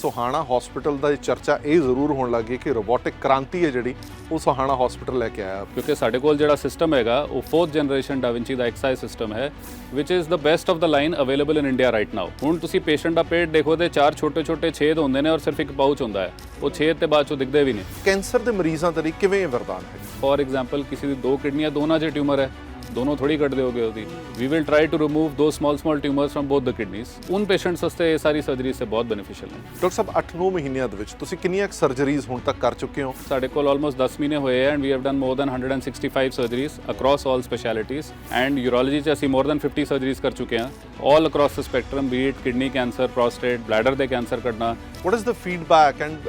सोहाना hospital का चर्चा ये जरूर होने लग गई कि रोबोटिक क्रांति है जी वो सोहाना हॉस्पिटल लैके आया, क्योंकि साढ़े कोल जिहड़ा सिस्टम हैगा वो 4th जनरेशन डाविंची का एक्सआई सिस्टम है which is the best of the line available in India right now. हुण तुसीं पेशेंट का पेट देखो तो 4 छोटे छोटे छेद होंदे ने और सिर्फ एक पाउच होंदा है, वो छेद ते बाद चों दिखदे भी नहीं। कैंसर के मरीजों के लिए किवें वरदान है? फॉर एग्जाम्पल किसी दी 2 किडनियां दोनों च ट्यूमर है, दोनों थोड़ी कट दोगे ਉਹਦੀ। We will try to remove two small tumours from both the kidneys. उन पेशेंट्स वास्ते ये सारी सर्जरी से बहुत बेनिफिशियल है। डॉक्टर साहब 8-9 महीनों ਦੇ ਵਿੱਚ ਤੁਸੀਂ ਕਿੰਨੀਆਂ ਸਰਜਰੀਜ਼ ਹੁਣ ਤੱਕ ਕਰ ਚੁੱਕੇ ਹੋ? ਸਾਡੇ ਕੋਲ ਆਲਮੋਸਟ 10 ਮਹੀਨੇ ਹੋਏ ਹੈ and we have done more than 165 surgeries across all specialities and urology 'ਚ ਅਸੀਂ ਮੋਰ ਦੈਨ 50 ਸਰਜਰੀਜ਼ ਕਰ ਚੁੱਕੇ ਹਾਂ all across the spectrum, be it kidney cancer, prostate, bladder ਦੇ ਕੈਂਸਰ ਕੱਢਣਾ। What is the feedback and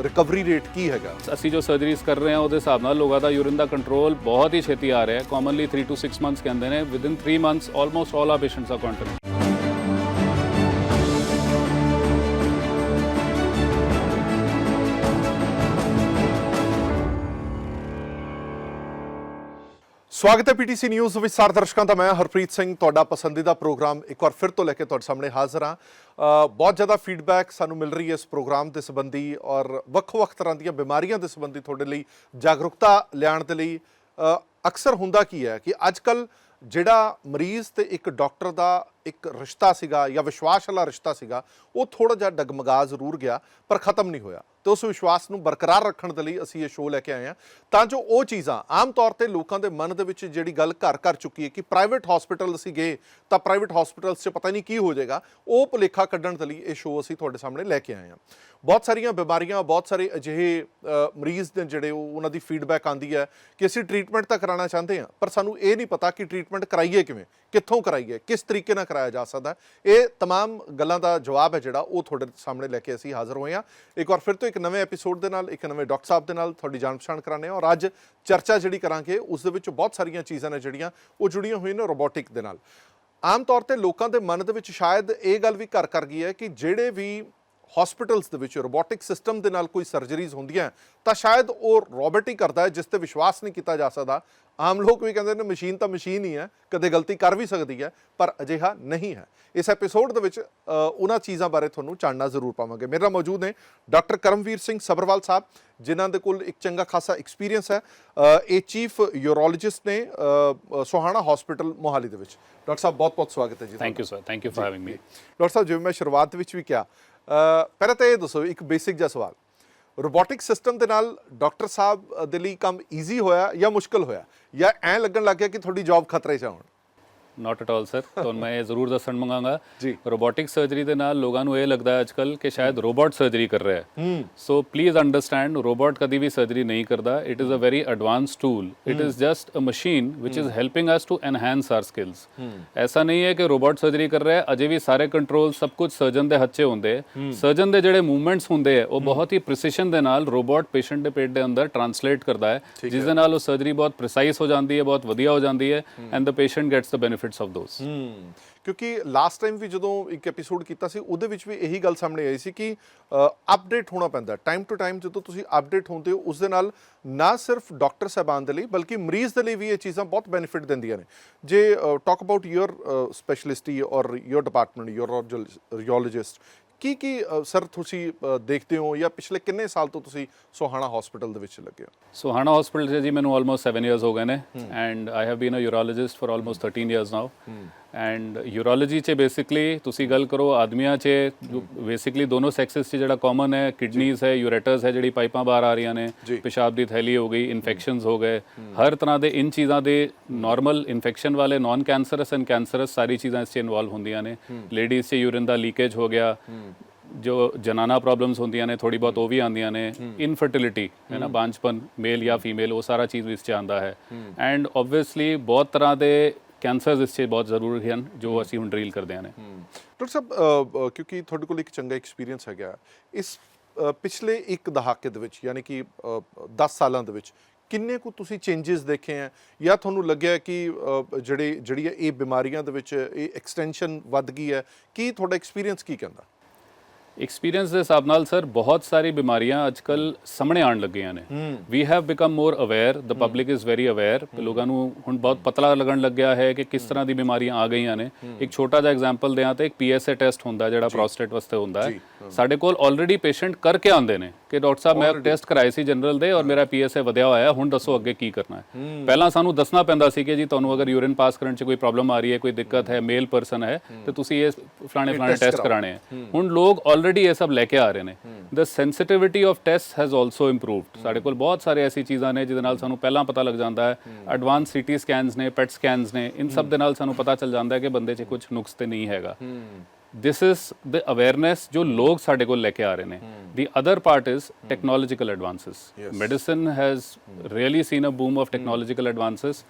recovery rate ਕੀ ਹੈਗਾ? ਅਸੀਂ ਜੋ ਸਰਜਰੀਜ਼ ਕਰ ਰਹੇ ਹਾਂ ਉਹਦੇ ਹਿਸਾਬ ਨਾਲ ਲੋਕਾਂ ਦਾ ਯੂਰਿਨ ਦਾ ਕੰਟਰੋਲ ਬਹੁਤ ਹੀ ਛੇਤੀ ਆ ਰਿਹਾ ਹੈ। ਕਾਮਨਲੀ 3 to 6 ਮੰਥਸ ਕਹਿੰਦੇ ਨੇ, within 3 months almost all are patients are continue. स्वागत है पीटीसी न्यूज़ विस्तार दर्शकों का। मैं हरप्रीत सिंह, तुहाडा पसंदीदा प्रोग्राम एक बार फिर तो लैके तुहाडे सामने हाज़र हाँ। बहुत ज़्यादा फीडबैक सानू मिल रही है इस प्रोग्राम के संबंधी और ਵੱਖ-ਵੱਖ तरह दी बीमारियों के संबंधी तुहाडे लई जागरूकता लियाण दे लई अक्सर हुंदा की है कि अजकल जिहड़ा मरीज़ ते एक डॉक्टर का एक रिश्ता सीगा या विश्वास वाला रिश्ता सीगा वो थोड़ा जिहा डगमगा जरूर गया पर ख़त्म नहीं होया। तो उस विश्वास नूं बरकरार रखण दे लई असीं ये शो लैके आए हैं तां जो वो चीज़ां आम तौर ते लोकां दे मन दे विच जिहड़ी गल घर घर चुकी है कि प्राइवेट हॉस्पिटल असीं गए तां प्राइवेट हॉस्पिटल्स 'च पता नहीं की हो जाएगा, वो भुलेखा कड्ढण दे लई ये शो असीं तुहाडे सामने लैके आए हैं। बहुत सारियां बीमारियां, बहुत सारे अजिहे मरीज़ ने जिहड़े उन्हां दी फीडबैक आंदी है कि असीं ट्रीटमेंट तां कराना चाहते हैं पर सानूं ये नहीं पता कि ट्रीटमेंट कराइए किवें, कित्थों कराइए, किस तरीके नाल कराया जा सकदा है। ये तमाम गल्लां दा जवाब है जिहड़ा वो तुहाडे सामने लैके असीं हाज़र होए हां। एक बार फिर तो एक नवे एपीसोड दे नाल, एक नवे डॉक्टर साहब दे नाल तुहाडी जाण पछाण कराने और अज चर्चा जिहड़ी करांगे उस दे विच बहुत सारियां चीज़ां ने जिहड़ियां वो जुड़ियां होईयां ने रोबोटिक दे नाल। आम तौर ते लोकां दे मन दे विच शायद ये गल भी घर कर गई है कि जिहड़े भी हॉस्पिटल्स दे विच रोबोटिक सिस्टम दे नाल कोई सर्जरीज होंदियां तां शायद वो रोबोट ही करता है जिस ते विश्वास नहीं किया जा सकता। आम लोग भी कहते हैं मशीन तो मशीन ही है, कदे गलती कर भी सकती है पर अजिहा नहीं है। इस एपीसोड दे विच उन्हां चीज़ां बारे तुहानूं जानना जरूर पावांगे। मेरे नाल मौजूद ने डॉक्टर करमवीर सिंह सभरवाल साहब जिन्हां दे कोल एक चंगा खासा एक्सपीरियंस है। ये चीफ यूरोलॉजिस्ट ने सोहाना हॉस्पिटल मोहाली दे विच। डॉक्टर साहब बहुत बहुत स्वागत है जी। Thank you sir, thank you for having me. Doctor साहब जिवें मैं शुरुआत विच भी कहा, पहले तो ये दसो एक बेसिक जिहा सवाल, रोबोटिक सिस्टम के नाल डॉक्टर साहब दे लई काम ईजी होया या मुश्किल होया या ऐ लगन लग गया कि थोड़ी जॉब खतरे 'च आउण? Not at all sir. तो मैं ये जरूर दसन मंगांगा जी। रोबोटिक सर्जरी के नाल लोगों को ये लगता है आजकल कि शायद रोबोट सर्जरी कर रहा है। सो प्लीज़ अंडरस्टैंड, रोबोट कभी भी सर्जरी नहीं करता। It is a very advance tool, it is just a machine which is helping us to enhance our skills. ऐसा नहीं है कि रोबोट सर्जरी कर रहा है, अजे भी सारे कंट्रोल सब कुछ सर्जन के हथ 'च होंदे। सर्जन के जिहड़े मूवमेंट्स होंदे है वो बहुत ही प्रिसीशन के नाल रोबोट पेशेंट के पेट के अंदर ट्रांसलेट करता है, जिस दे नाल वो सर्जरी बहुत प्रिसाइज हो जाती है, बहुत वधिया हो जाती है and the patient gets the benefits of those. क्योंकि लास्ट टाइम भी जो एक एपीसोड किया सी उहदे विच भी यही गल सामने आई सी कि अपडेट होना पैंदा टाइम टू टाइम। जो तुसीं अपडेट होंदे हो उस दे नाल ना सिर्फ डॉक्टर साहबान दे लई बल्कि मरीज़ दे लई भी ये चीज़ां बहुत बेनिफिट दिंदियां ने। जे टॉक अबाउट योर स्पैशलिस्टी और योर डिपार्टमेंट यूरोलॉजिस्ट की सर तुसीं देखते हो या पिछले किन्ने साल तो तुसीं सोहाना हॉस्पिटल दे विच लगे हो? सोहाना हॉस्पिटल से जी मैंने ऑलमोस्ट 7 ईयर्स हो गए ने and I have been a urologist for almost 13 years now. And urology च बेसिकली तुसीं गल करो आदमियां च जो बेसिकली दोनों सैक्सिस च जिहड़ा कॉमन है किडनीज है, यूरेटस है, जिहड़ी पाइपां बाहर आ रही ने, पेशाब की थैली हो गई, इन्फेक्शंस हो गए, हर तरह के इन चीज़ों के नॉर्मल इन्फेक्शन वाले नॉन कैंसरस एंड कैंसरस सारी चीज़ां इस इन्वॉल्व होंदियां ने। लेडीज़ से यूरिन का लीकेज हो गया, जो जनाना प्रॉब्लम्स होंदियां ने थोड़ी बहुत वो भी आंदियां ने, इनफर्टिलिटी है ना, बांझपन मेल या फीमेल वो सारा चीज़ इस आंदा है। एंड ऑब्वियसली बहुत तरह के कैंसर इस बहुत जरूरी हैं जो असीं हुण ड्रील करते हैं। डॉक्टर साहब क्योंकि तुहाडे कोल एक चंगा एक्सपीरियंस है इस पिछले एक दहाके दे विच यानी कि 10 सालों दे विच किन्ने को तुसीं चेंजेस देखे हैं या तुहानूं लग्गिया कि जिहड़ी ये बीमारियां दे विच ये एक्सटेंशन वध गई है? की तुहाडा एक्सपीरियंस की कहंदा? ਐਕਸਪੀਰੀਅੰਸ ਦੇ ਹਿਸਾਬ ਨਾਲ ਸਰ ਬਹੁਤ ਸਾਰੀ ਬਿਮਾਰੀਆਂ ਅੱਜਕੱਲ ਸਾਹਮਣੇ ਆਉਣ ਲੱਗੀਆਂ ਨੇ we have become more aware the public is very aware ਲੋਕਾਂ ਨੂੰ ਹੁਣ ਬਹੁਤ ਪਤਾ ਲੱਗਣ ਲੱਗਿਆ ਹੈ ਕਿ ਕਿਸ ਤਰ੍ਹਾਂ ਦੀ ਬਿਮਾਰੀਆਂ ਆ ਗਈਆਂ ਨੇ ਇੱਕ ਛੋਟਾ ਜਿਹਾ ਐਗਜ਼ਾਮਪਲ ਦਿਆਂ ਤਾਂ ਇੱਕ PSA ਟੈਸਟ ਹੁੰਦਾ ਜਿਹੜਾ ਪ੍ਰੋਸਟੇਟ ਵਾਸਤੇ ਹੁੰਦਾ ਹੈ ਸਾਡੇ ਕੋਲ ਆਲਰੇਡੀ ਪੇਸ਼ੈਂਟ ਕਰਕੇ ਆਉਂਦੇ ਨੇ ਕਿ ਡਾਕਟਰ ਸਾਹਿਬ ਮੈਂ ਟੈਸਟ ਕਰਾਏ ਸੀ ਜਨਰਲ ਦੇ ਔਰ ਮੇਰਾ PSA ਵਧਿਆ ਹੋਇਆ ਹੁਣ ਦੱਸੋ ਅੱਗੇ ਕੀ ਕਰਨਾ ਹੈ ਪਹਿਲਾਂ ਸਾਨੂੰ ਦੱਸਣਾ ਪੈਂਦਾ ਸੀ ਕਿ ਜੀ ਤੁਹਾਨੂੰ ਅਗਰ ਯੂਰਿਨ ਪਾਸ ਕਰਨ 'ਚ ਕੋਈ ਪ੍ਰੋਬਲਮ ਆ ਰਹੀ ਹੈ ਕੋਈ ਦਿੱਕਤ ਹੈ ਮੇਲ ਪਰਸਨ ਹੈ ਤੇ ਤੁਸੀਂ ਇਹ ਫਲਾਣੇ ਟੈਸਟ ਕਰਾਣੇ ਹੈ ਹੁਣ ਲੋਕ ਆਲਰੇਡੀ ਇਹ ਸਭ ਲੈ ਕੇ ਆ ਰਹੇ ਨੇ the sensitivity of test has also improved ਸਾਡੇ ਕੋਲ ਬਹੁਤ ਸਾਰੇ ਐਸੀ ਚੀਜ਼ਾਂ ਨੇ ਜਿਹਦੇ ਨਾਲ ਸਾਨੂੰ ਪਹਿਲਾਂ ਪਤਾ ਲੱਗ ਜਾਂਦਾ ਹੈ ਐਡਵਾਂਸ CT ਸਕੈਨਸ ਨੇ PET ਸਕੈਨਸ ਨੇ ਇਨ ਸਭ ਦੇ ਨਾਲ ਸਾਨੂੰ ਪਤਾ ਚੱਲ ਜਾਂਦਾ ਹੈ ਕਿ ਬੰਦੇ 'ਚ ਕੁਝ ਨੁਕਸ ਤੇ ਨਹੀਂ ਹੈਗਾ this is the awareness जो लोग साढ़े को लेके आ रहे हैं the other part is technological advances medicine has really seen a boom of technological advances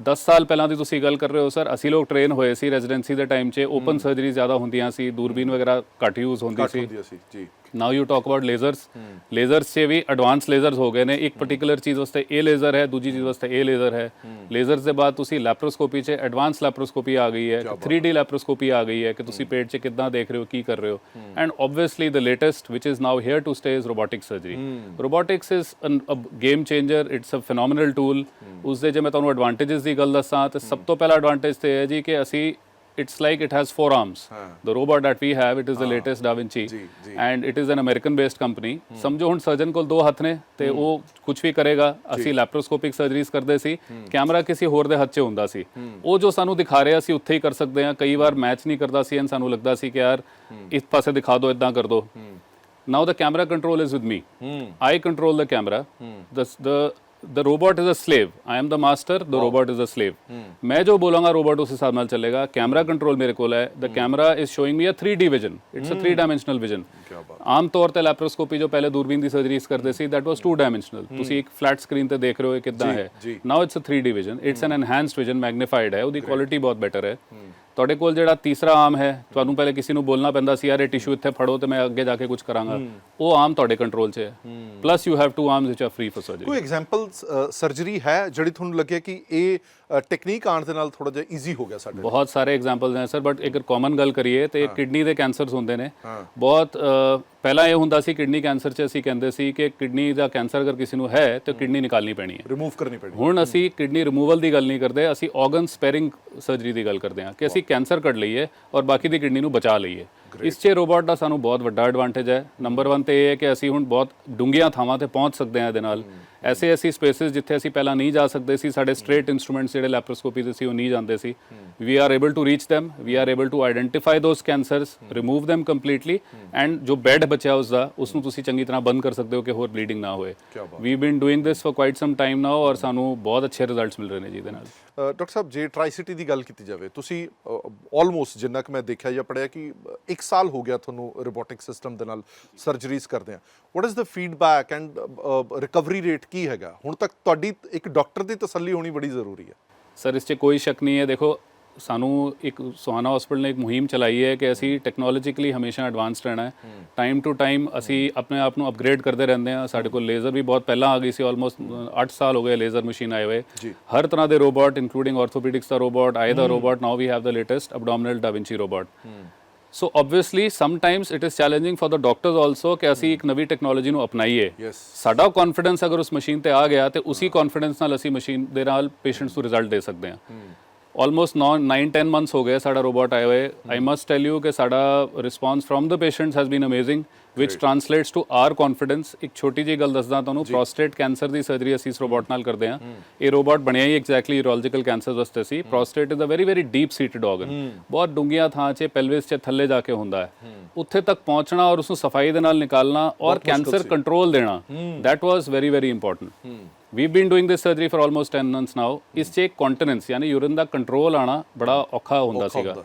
10 ਸਾਲ ਪਹਿਲਾਂ ਦੀ ਤੁਸੀਂ ਗੱਲ ਕਰ ਰਹੇ ਹੋ ਸਰ ਅਸੀਂ ਲੋਕ ਟ੍ਰੇਨ ਹੋਏ ਸੀ ਰੈਜ਼ੀਡੈਂਸੀ ਦੇ ਟਾਈਮ 'ਚ ਓਪਨ ਸਰਜਰੀ ਜ਼ਿਆਦਾ ਹੁੰਦੀਆਂ ਸੀ ਦੂਰਬੀਨ ਵਗੈਰਾ ਘੱਟ ਯੂਜ਼ ਹੁੰਦੀ ਸੀ ਜੀ now you talk about lasers 'ਚ ਵੀ ਐਡਵਾਂਸ ਲੇਜ਼ਰਸ ਹੋ ਗਏ ਨੇ ਇੱਕ ਪਾਰਟਿਕੂਲਰ ਚੀਜ਼ ਵਾਸਤੇ ਇਹ ਲੇਜ਼ਰ ਹੈ ਦੂਜੀ ਚੀਜ਼ ਵਾਸਤੇ ਇਹ ਲੇਜ਼ਰ ਹੈ ਲੇਜ਼ਰਸ ਦੇ ਬਾਅਦ ਤੁਸੀਂ ਲੈਪਰੋਸਕੋਪੀ 'ਚ ਐਡਵਾਂਸ ਲੈਪਰੋਸਕੋਪੀ ਆ ਗਈ ਹੈ 3D ਲੈਪਰੋਸਕੋਪੀ ਆ ਗਈ ਹੈ ਕਿ ਤੁਸੀਂ ਪੇਟ 'ਚ ਕਿੱਦਾਂ ਦੇਖ ਰਹੇ ਹੋ ਕੀ ਕਰ ਰਹੇ ਹੋ and obviously the latest which is now here to stay is robotic surgery robotics is a game changer it's a phenomenal tool ਉਸ ਦੇ ਜੇ ਮੈਂ ਤੁਹਾਨੂੰ ਐਡਵਾਂਟੇजेस ਦੀ ਗੱਲ ਦੱਸਾਂ ਤਾਂ ਸਭ ਤੋਂ ਪਹਿਲਾ ਐਡਵਾਂਟੇਜ ਤੇ ਹੈ ਜੀ ਕਿ ਅਸੀਂ it's like it has 4 arms the robot that we have it is the latest Da Vinci and it is an American based company ਸਮਝੋ ਹੁਣ ਸਰਜਨ ਕੋਲ 2 ਹੱਥ ਨੇ ਤੇ ਉਹ ਕੁਝ ਵੀ ਕਰੇਗਾ ਅਸੀਂ ਲੈਪਰੋਸਕੋਪਿਕ ਸਰਜਰੀਜ਼ ਕਰਦੇ ਸੀ ਕੈਮਰਾ ਕਿਸੇ ਹੋਰ ਦੇ ਹੱਥ 'ਚ ਹੁੰਦਾ ਸੀ ਉਹ ਜੋ ਸਾਨੂੰ ਦਿਖਾ ਰਿਹਾ ਸੀ ਉੱਥੇ ਹੀ ਕਰ ਸਕਦੇ ਹਾਂ ਕਈ ਵਾਰ ਮੈਚ ਨਹੀਂ ਕਰਦਾ ਸੀ ਐਂ ਸਾਨੂੰ ਲੱਗਦਾ ਸੀ ਕਿ ਯਾਰ ਇਸ ਪਾਸੇ ਦਿਖਾ ਦਿਓ ਇਦਾਂ ਕਰ ਦਿਓ now the camera control is with me I control the camera the robot is a slave I am the master the robot is a slave मैं जो बोलूँगा robot उस हिसाब नाल चलेगा कैमरा कंट्रोल मेरे को है the camera is showing me a 3D vision it's a 3-dimensional vision आम तौर ते ਲੈਪਰੋਸਕੋਪੀ ਜੋ ਪਹਿਲੇ ਦੂਰਬੀਨ ਦੀ ਸਰਜਰੀਜ਼ ਕਰਦੇ ਸੀ that was 2-dimensional ਤੁਸੀਂ ਇੱਕ ਫਲੈਟ ਸਕਰੀਨ ਤੇ ਦੇਖ ਰਹੇ ਹੋ ਕਿੱਦਾਂ ਹੈ now it's a 3D vision it's an enhanced vision magnified ਹੈ ਉਹਦੀ ਕੁਆਲਿਟੀ ਬਹੁਤ ਬੈਟਰ ਹੈ ਤੁਹਾਡੇ ਕੋਲ ਜਿਹੜਾ ਤੀਸਰਾ ਆਮ ਹੈ ਤੁਹਾਨੂੰ ਪਹਿਲੇ ਕਿਸੇ ਨੂੰ ਬੋਲਣਾ ਪੈਂਦਾ ਸੀ ਯਾਰ ਇਹ ਟਿਸ਼ੂ ਇੱਥੇ ਫੜੋ ਤੇ ਮੈਂ ਅੱਗੇ ਜਾ ਕੇ ਕੁਝ ਕਰਾਂਗਾ ਉਹ ਆਮ ਤੁਹਾਡੇ ਕੰਟਰੋਲ 'ਚ ਹੈ plus you have 2 arms which R free for surgery ਕੋਈ ਐਗਜ਼ਾਮਪਲ ਸਰਜਰੀ ਹੈ ਜਿਹੜੀ ਤੁਹਾਨੂੰ ਲੱਗੇ ਕਿ ਇਹ ਟੈਕਨੀਕ ਆਉਣ ਦੇ ਨਾਲ ਥੋੜਾ ਜਿਹਾ ਈਜ਼ੀ ਹੋ ਗਿਆ ਸਾਡੇ ਬਹੁਤ ਸਾਰੇ ਐਗਜ਼ਾਮਪਲਸ ਨੇ ਸਰ ਬਟ ਇੱਕ ਕਾਮਨ ਗੱਲ ਕਰੀਏ ਤੇ ਕਿਡਨੀ ਦੇ ਕੈਂਸਰਸ ਹੁੰਦੇ ਨੇ ਬਹੁਤ ਪਹਿਲਾਂ ਇਹ ਹੁੰਦਾ ਸੀ ਕਿਡਨੀ ਕੈਂਸਰ 'ਚ ਅਸੀਂ ਕਹਿੰਦੇ ਸੀ ਕਿ ਕਿਡਨੀ ਦਾ ਕੈਂਸਰ ਅਗਰ ਕਿਸੇ ਨੂੰ ਹੈ ਤੇ ਕਿਡਨੀ ਨਿਕਾਲਣੀ ਪੈਣੀ ਹੈ ਰਿਮੂਵ ਕਰਨੀ ਪੈਣੀ ਹੁਣ ਅਸੀਂ ਕਿਡਨੀ ਰਿਮੂਵਲ ਦੀ ਗੱਲ ਨਹੀਂ ਕਰਦੇ ਅਸੀਂ ਆਰਗਨ ਸਪੇਅਰਿੰਗ ਸਰਜਰੀ ਦੀ ਗੱਲ ਕਰਦੇ ਹਾਂ ਕਿ ਅਸੀਂ ਕੈਂਸਰ ਕੱਢ ਲਈਏ ਔਰ ਬਾਕੀ ਦੀ ਕਿਡਨੀ ਨੂੰ ਬਚਾ ਲਈਏ ਇਸ 'ਚ ਰੋਬੋਟ ਦਾ ਸਾਨੂੰ ਬਹੁਤ ਵੱਡਾ ਐਡਵਾਂਟੇਜ ਹੈ ਨੰਬਰ 1 ਤੇ ਇਹ ਹੈ ਕਿ ਅਸੀਂ ਹੁਣ ਬਹੁਤ ਡੂੰਘੀਆਂ ਥਾਵਾਂ ਤੇ ਪਹੁੰਚ ਸਕਦੇ ਹਾਂ ਇਹਦੇ ਨਾਲ ਐਸੇ ਸਪੇਸਿਸ ਜਿੱਥੇ ਅਸੀਂ ਪਹਿਲਾਂ ਨਹੀਂ ਜਾ ਸਕਦੇ ਸੀ ਸਾਡੇ ਸਟ੍ਰੇਟ ਇਨਸਟਰੂਮੈਂਟਸ ਜਿਹੜੇ ਲੈਪਰੋਸਕੋਪੀ ਦੇ ਸੀ ਉਹ ਨਹੀਂ ਜਾਂਦੇ ਸੀ we are able to reach them we are able to identify those cancers remove them completely and ਜੋ ਬੈਡ ਬਚਿਆ ਉਸਦਾ ਉਸ ਨੂੰ ਤੁਸੀਂ ਚੰਗੀ ਤਰ੍ਹਾਂ ਬੰਦ ਕਰ ਸਕਦੇ ਹੋ ਕਿ ਹੋਰ ਬਲੀਡਿੰਗ ਨਾ ਹੋਏ we have been doing this for quite some time now ਔਰ ਸਾਨੂੰ ਬਹੁਤ ਅੱਛੇ ਰਿਜ਼ਲਟਸ ਮਿਲ ਰਹੇ ਨੇ ਜੀ ਇਹਦੇ ਨਾਲ ਡਾਕਟਰ ਸਾਹਿਬ ਜੇ ਟ੍ਰਾਈ-ਸਿਟੀ ਦੀ ਗੱਲ ਕੀਤੀ ਜਾਵੇ ਤੁਸੀਂ ਆਲਮੋਸਟ ਜਿੰਨਾ ਕਿ ਮੈਂ ਦੇਖਿਆ ਜਾਂ ਪੜਿਆ ਕਿ 1 ਸਾਲ ਹੋ ਗਿਆ ਤੁਹਾਨੂੰ ਰੋਬੋਟਿਕ ਸਿਸਟਮ ਦੇ ਨਾਲ ਸਰਜਰੀਜ਼ ਕਰਦੇ ਆ what is the feedback and recovery rate ਕੀ ਹੈਗਾ ਹੁਣ ਤੱਕ ਤੁਹਾਡੀ ਇੱਕ ਡਾਕਟਰ ਦੀ ਤਸੱਲੀ ਹੋਣੀ ਬੜੀ ਜ਼ਰੂਰੀ ਹੈ ਸਰ ਇਸ 'ਚ ਕੋਈ ਸ਼ੱਕ ਨਹੀਂ ਹੈ ਦੇਖੋ ਸਾਨੂੰ ਇੱਕ ਸੁਹਾਨਾ ਹਸਪੀਟਲ ਨੇ ਇੱਕ ਮੁਹਿੰਮ ਚਲਾਈ ਹੈ ਕਿ ਅਸੀਂ ਟੈਕਨੋਲੋਜੀਕਲੀ ਹਮੇਸ਼ਾ ਐਡਵਾਂਸਡ ਰਹਿਣਾ ਹੈ ਟਾਈਮ ਟੂ ਟਾਈਮ ਅਸੀਂ ਆਪਣੇ ਆਪ ਨੂੰ ਅਪਗ੍ਰੇਡ ਕਰਦੇ ਰਹਿੰਦੇ ਹਾਂ ਸਾਡੇ ਕੋਲ ਲੇਜ਼ਰ ਵੀ ਬਹੁਤ ਪਹਿਲਾਂ ਆ ਗਈ ਸੀ ਆਲਮੋਸਟ 8 ਸਾਲ ਹੋ ਗਏ ਲੇਜ਼ਰ ਮਸ਼ੀਨ ਆਏ ਹੋਏ ਹਰ ਤਰ੍ਹਾਂ ਦੇ ਰੋਬੋਟ ਇਨਕਲੂਡਿੰਗ ਆਰਥੋਪੈਡਿਕਸ ਦਾ ਰੋਬੋਟ ਆਈ ਦਾ robot now we have the latest abdominal da Vinci robot So obviously sometimes it is challenging for the doctors also ਕਿ ਅਸੀਂ ਇੱਕ ਨਵੀਂ ਟੈਕਨੋਲੋਜੀ ਨੂੰ ਅਪਣਾਈਏ ਸਾਡਾ ਕੌਨਫੀਡੈਂਸ ਅਗਰ ਉਸ ਮਸ਼ੀਨ ਤੇ ਆ ਗਿਆ ਤੇ ਉਸੇ ਕੌਨਫੀਡੈਂਸ ਨਾਲ ਅਸੀਂ ਮਸ਼ੀਨ ਦੇ ਨਾਲ ਪੇਸ਼ੈਂਟਸ ਨੂੰ ਰਿਜ਼ਲਟ ਦੇ ਸਕਦੇ ਹਾਂ ਆਲਮੋਸਟ 9-10 ਮੰਥਸ ਹੋ ਗਏ ਸਾਡਾ ਰੋਬੋਟ ਆਏ ਹੋਏ ਆਈ ਮਸਟ ਟੈਲ ਯੂ ਕਿ ਸਾਡਾ response from the patients has been amazing which translates to our confidence ਇੱਕ ਛੋਟੀ ਜਿਹੀ ਗੱਲ ਦੱਸਦਾ ਤੁਹਾਨੂੰ ਪ੍ਰੋਸਟੇਟ ਕੈਂਸਰ ਦੀ ਸਰਜਰੀ ਅਸੀਂ ਇਸ ਰੋਬੋਟ ਨਾਲ ਕਰਦੇ ਹਾਂ ਇਹ ਰੋਬੋਟ ਬਣਿਆ ਹੀ ਐਗਜ਼ੈਕਟਲੀ ਯੂਰੋਲੋਜੀਕਲ ਕੈਂਸਰ ਵਾਸਤੇ ਸੀ prostate is a very very deep seated organ ਬਹੁਤ ਡੂੰਘੀਆਂ ਥਾਂ 'ਚ ਪੈਲਵਿਸ 'ਚ ਥੱਲੇ ਜਾ ਕੇ ਹੁੰਦਾ ਹੈ ਉੱਥੇ ਤੱਕ ਪਹੁੰਚਣਾ ਔਰ ਉਸ ਨੂੰ ਸਫਾਈ ਦੇ ਨਾਲ ਨਿਕਾਲਣਾ ਔਰ ਕੈਂਸਰ ਕੰਟਰੋਲ ਦੇਣਾ that was very very important we've been doing this surgery for almost 10 months now ਇਸ 'ਚ ਕੰਟੀਨੈਂਸ ਯਾਨੀ ਯੂਰਿਨ ਦਾ ਕੰਟਰੋਲ ਆਣਾ ਬੜਾ ਔਖਾ ਹੁੰਦਾ ਸੀਗਾ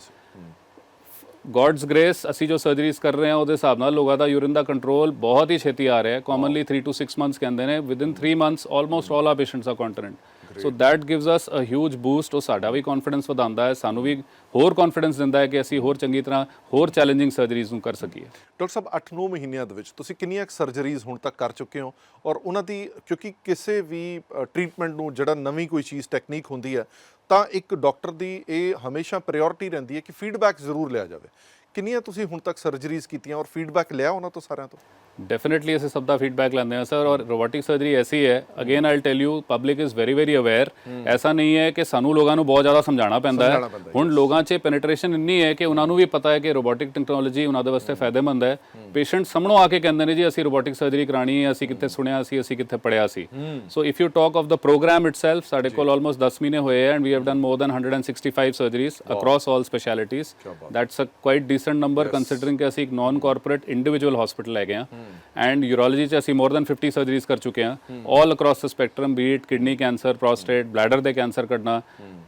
ਗੋਡਸ ਗ੍ਰੇਸ ਅਸੀਂ ਜੋ ਸਰਜਰੀਜ਼ ਕਰ ਰਹੇ ਹਾਂ ਉਹਦੇ ਹਿਸਾਬ ਨਾਲ ਲੋਕਾਂ ਦਾ ਯੂਰਿਨ ਦਾ ਕੰਟਰੋਲ ਬਹੁਤ ਹੀ ਛੇਤੀ ਆ ਰਿਹਾ ਹੈ ਕਾਮਨਲੀ 3 to 6 months ਕਹਿੰਦੇ ਨੇ within 3 months almost all are patients are continent so that gives us a huge boost ਉਹ ਸਾਡਾ ਵੀ ਕੌਨਫੀਡੈਂਸ ਵਧਾਉਂਦਾ ਹੈ ਸਾਨੂੰ ਵੀ ਹੋਰ ਕੌਨਫੀਡੈਂਸ ਦਿੰਦਾ ਹੈ ਕਿ ਅਸੀਂ ਹੋਰ ਚੰਗੀ ਤਰ੍ਹਾਂ ਹੋਰ ਚੈਲੰਜਿੰਗ ਸਰਜਰੀਜ਼ ਨੂੰ ਕਰ ਸਕੀਏ ਡਾਕਟਰ ਸਾਹਿਬ 8-9 ਮਹੀਨਿਆਂ ਦੇ ਵਿੱਚ ਤੁਸੀਂ ਕਿੰਨੀਆਂ ਸਰਜਰੀਜ਼ ਹੁਣ ਤੱਕ ਕਰ ਚੁੱਕੇ ਹੋ ਔਰ ਉਹਨਾਂ ਦੀ ਕਿਉਂਕਿ ਕਿਸੇ ਵੀ ਟ੍ਰੀਟਮੈਂਟ ਨੂੰ ਜਿਹੜਾ ਨਵੀਂ ਕੋਈ ਚੀਜ਼ ਟੈਕਨੀਕ ਹੁੰਦੀ ਹੈ ਤਾਂ ਇੱਕ ਡਾਕਟਰ ਦੀ ਇਹ ਹਮੇਸ਼ਾ ਪ੍ਰਾਇੋਰਟੀ ਰਹਿੰਦੀ ਹੈ ਕਿ ਫੀਡਬੈਕ ਜ਼ਰੂਰ ਲਿਆ ਜਾਵੇ ਕਿੰਨੀਆਂ ਤੁਸੀਂ ਹੁਣ ਤੱਕ ਸਰਜਰੀਜ਼ ਕੀਤੀਆਂ ਔਰ ਫੀਡਬੈਕ ਲਿਆ ਉਹਨਾਂ ਤੋਂ ਸਾਰਿਆਂ ਤੋਂ? डेफिनेटली ऐसे सब का फीडबैक लेते हैं सर और रोबोटिक सर्जरी ऐसी है again I tell you public is very very aware ऐसा नहीं है कि सानू लोगों ਨੂੰ ਬਹੁਤ ਜ਼ਿਆਦਾ ਸਮਝਾਉਣਾ ਪੈਂਦਾ ਹੈ ਹੁਣ ਲੋਕਾਂ 'ਚ ਪੈਨੇਟ੍ਰੇਸ਼ਨ ਇੰਨੀ ਹੈ ਕਿ ਉਹਨਾਂ ਨੂੰ ਵੀ ਪਤਾ ਹੈ ਕਿ ਰੋਬੋਟਿਕ ਟੈਕਨੋਲੋਜੀ ਉਹਨਾਂ ਦੇ ਵਾਸਤੇ ਫਾਇਦੇਮੰਦ ਹੈ ਪੇਸ਼ੈਂਟ ਸਾਹਮਣੋਂ ਆ ਕੇ ਕਹਿੰਦੇ ਨੇ ਜੀ ਅਸੀਂ ਰੋਬੋਟਿਕ ਸਰਜਰੀ ਕਰਾਣੀ ਹੈ ਅਸੀਂ ਕਿੱਥੇ ਸੁਣਿਆ ਸੀ ਅਸੀਂ ਕਿੱਥੇ ਪੜਿਆ ਸੀ so if you talk of the programme itself ਸਾਡੇ ਕੋਲ ਆਲਮੋਸਟ 10 ਮਹੀਨੇ ਹੋਏ ਹੈ and we have done more than 165 surgeries across all specialities that's a quite decent number considering ਕਿ ਅਸੀਂ ਇੱਕ ਨਾਨ ਕਾਰਪੋਰੇਟ ਇੰਡੀਵਿਜੂਅਲ ਹਸਪੀਟਲ ਹੈਗੇ ਹਾਂ ਐਂਡ यूरोलॉजी च ਅਸੀਂ ਮੋਰ ਦੈਨ 50 ਸਰਜਰੀਜ਼ ਕਰ ਚੁੱਕੇ ਹਾਂ all across the spectrum be it kidney cancer prostate bladder ਦੇ ਕੈਂਸਰ ਕੱਢਣਾ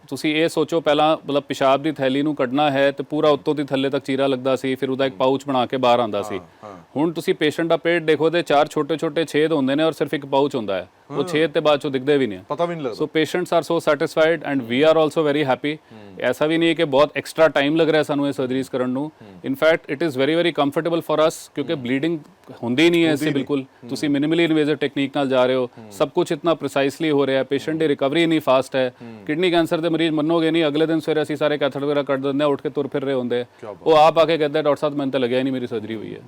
ਤੁਸੀਂ ਇਹ ਸੋਚੋ ਪਹਿਲਾਂ ਮਤਲਬ ਪਿਸ਼ਾਬ ਦੀ ਥੈਲੀ ਨੂੰ ਕੱਢਣਾ ਹੈ ਤੇ ਪੂਰਾ ਉੱਤੋਂ ਦੀ ਥੱਲੇ ਤੱਕ ਚੀਰਾ ਲੱਗਦਾ ਸੀ ਫਿਰ ਉਹਦਾ ਇੱਕ ਪਾਊਚ ਬਣਾ ਕੇ ਬਾਹਰ ਆਉਂਦਾ ਸੀ ਹੁਣ ਤੁਸੀਂ ਪੇਸ਼ੈਂਟ ਦਾ ਪੇਟ ਦੇਖੋ ਤੇ 4 ਛੋਟੇ ਛੋਟੇ ਛੇਦ ਹੁੰਦੇ ਨੇ ਔਰ ਸਿਰਫ ਇੱਕ ਪਾਊਚ ਹੁੰਦਾ ਹੈ ਉਹ ਛੇਦ ਤੇ ਬਾਅਦ ਚੋਂ ਦਿਖਦੇ ਵੀ ਨਹੀਂ ਪਤਾ ਵੀ ਨਹੀਂ ਲੱਗਦਾ so patients are so satisfied and we are also very happy ਐਸਾ ਵੀ ਨਹੀਂ ਹੈ ਕਿ ਬਹੁਤ ਐਕਸਟਰਾ ਟਾਈਮ ਲੱਗ ਰਿਹਾ ਸਾਨੂੰ ਇਹ ਸਰਜਰੀਜ਼ ਕਰਨ ਨੂੰ in fact it is very very comfortable for us ਕਿਉਂਕਿ ਬਲੀਡਿੰਗ ਹੁੰਦੀ ਨਹੀਂ ਹੈ ਇਸੇ ਬਿਲਕੁਲ ਤੁਸੀਂ ਮਿਨੀਮਲੀ ਇਨਵੇਸਿਵ ਟੈਕਨੀਕ ਨਾਲ ਜਾ ਰਹੇ ਹੋ ਸਭ ਕੁਝ ਇਤਨਾ ਪ੍ਰੀਸਾਈਸਲੀ ਹੋ ਰਿਹਾ ਹੈ ਪੇਸ਼ੈਂਟ ਦੀ ਰਿਕਵਰੀ ਇੰਨੀ ਫਾਸਟ ਹੈ ਕਿਡਨੀ ਕੈਂਸਰ ਦੇ ਮਰੀਜ਼ ਮੰਨੋਗੇ ਨਹੀਂ ਅਗਲੇ ਦਿਨ ਸਵੇਰੇ ਅਸੀਂ ਸਾਰੇ ਕੈਥੇਟਰ ਵਗੈरह ਕੱਢ ਦਿੰਦੇ ਆ ਉੱਠ ਕੇ ਤੁਰ ਫਿਰ ਰਹੇ ਹੁੰਦੇ ਉਹ ਆਪ ਆ ਕੇ ਕਹਿੰਦੇ ਡਾਕਟਰ ਸਾਹਿਬ ਮੈਨੂੰ ਤਾਂ ਲੱਗਿਆ ਹੀ ਨਹੀਂ ਮੇਰੀ ਸਰਜਰੀ ਹੋਈ ਹੈ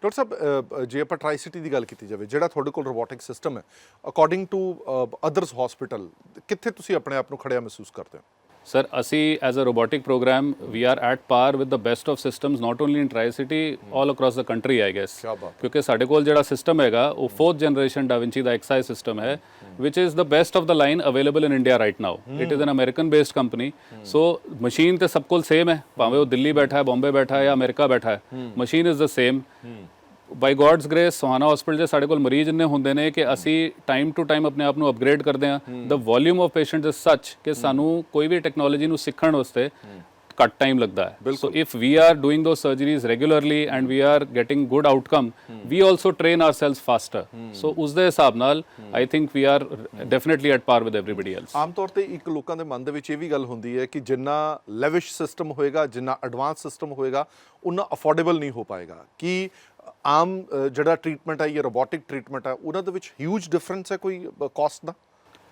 ਡਾਕਟਰ ਸਾਹਿਬ ਜੇ ਆਪਾਂ ਟਰਾਈ ਸਿਟੀ ਦੀ ਗੱਲ ਕੀਤੀ ਜਾਵੇ ਜਿਹੜਾ ਤੁਹਾਡੇ ਕੋਲ ਰੋਬੋਟਿਕ ਸਿਸਟਮ ਹੈ ਅਕੋਰਡਿੰਗ ਟੂ ਅਦਰਸ ਹਸਪੀਟਲ ਕਿੱਥੇ ਤੁਸੀਂ ਆਪਣੇ ਆਪ ਨੂੰ ਖੜਿਆ ਮਹਿਸੂਸ ਕਰਦੇ ਹੋ ਸਰ ਅਸੀਂ as a robotic programme we are at par with the best of systems not only in tricity all across the country I guess ਕਿਉਂਕਿ ਸਾਡੇ ਕੋਲ ਜਿਹੜਾ ਸਿਸਟਮ ਹੈਗਾ ਉਹ 4th ਜਨਰੇਸ਼ਨ ਡਾਵਿੰਚੀ ਦਾ ਐਕਸਾਈ ਸਿਸਟਮ ਹੈ which is the best of the line available in India right now. It is an American based company. So machine ਤੇ ਸਭ ਕੋਲ ਸੇਮ ਹੈ ਭਾਵੇਂ ਉਹ ਦਿੱਲੀ ਬੈਠਾ ਹੈ ਬੰਬੇ ਬੈਠਾ ਹੈ ਜਾਂ ਅਮਰੀਕਾ ਬੈਠਾ ਹੈ machine is the same by God's grace Sohana hospital 'ਚ ਸਾਡੇ ਕੋਲ ਮਰੀਜ਼ ਇੰਨੇ ਹੁੰਦੇ ਨੇ ਕਿ ਅਸੀਂ ਟਾਈਮ ਟੂ ਟਾਈਮ ਆਪਣੇ ਆਪ ਨੂੰ ਅਪਗ੍ਰੇਡ ਕਰਦੇ ਹਾਂ ਦ ਵੋਲਿਊਮ ਆਫ ਪੇਸ਼ੈਂਟਸ ਇਜ਼ ਸੱਚ ਕਿ ਸਾਨੂੰ ਕੋਈ ਵੀ ਟੈਕਨੋਲੋਜੀ ਨੂੰ ਸਿੱਖਣ ਵਾਸਤੇ ਘੱਟ ਟਾਈਮ ਲੱਗਦਾ ਹੈ so if we are doing those surgeries regularly and we are getting good outcome we also train ourselves faster so ਉਸ ਦੇ ਹਿਸਾਬ ਨਾਲ I think we are definitely at par with everybody else ਆਮ ਤੌਰ ਤੇ ਇੱਕ ਲੋਕਾਂ ਦੇ ਮਨ ਦੇ ਵਿੱਚ ਇਹ ਵੀ ਗੱਲ ਹੁੰਦੀ ਹੈ ਕਿ ਜਿੰਨਾ ਲੈਵਿਸ਼ ਸਿਸਟਮ ਹੋਏਗਾ ਜਿੰਨਾ ਐਡਵਾਂਸ ਸਿਸਟਮ ਹੋਏਗਾ ਉਨਾ ਅਫੋਰਡੇਬਲ ਨਹੀਂ ਹੋ ਪਾਏਗਾ ਕਿ ਆਮ ਜਿਹੜਾ ਟ੍ਰੀਟਮੈਂਟ ਹੈ ਜਾਂ ਰੋਬੋਟਿਕ ਟ੍ਰੀਟਮੈਂਟ ਹੈ ਉਹਨਾਂ ਦੇ ਵਿੱਚ ਹਿਊਜ ਡਿਫਰੈਂਸ ਹੈ ਕੋਈ ਕਾਸਟ ਦਾ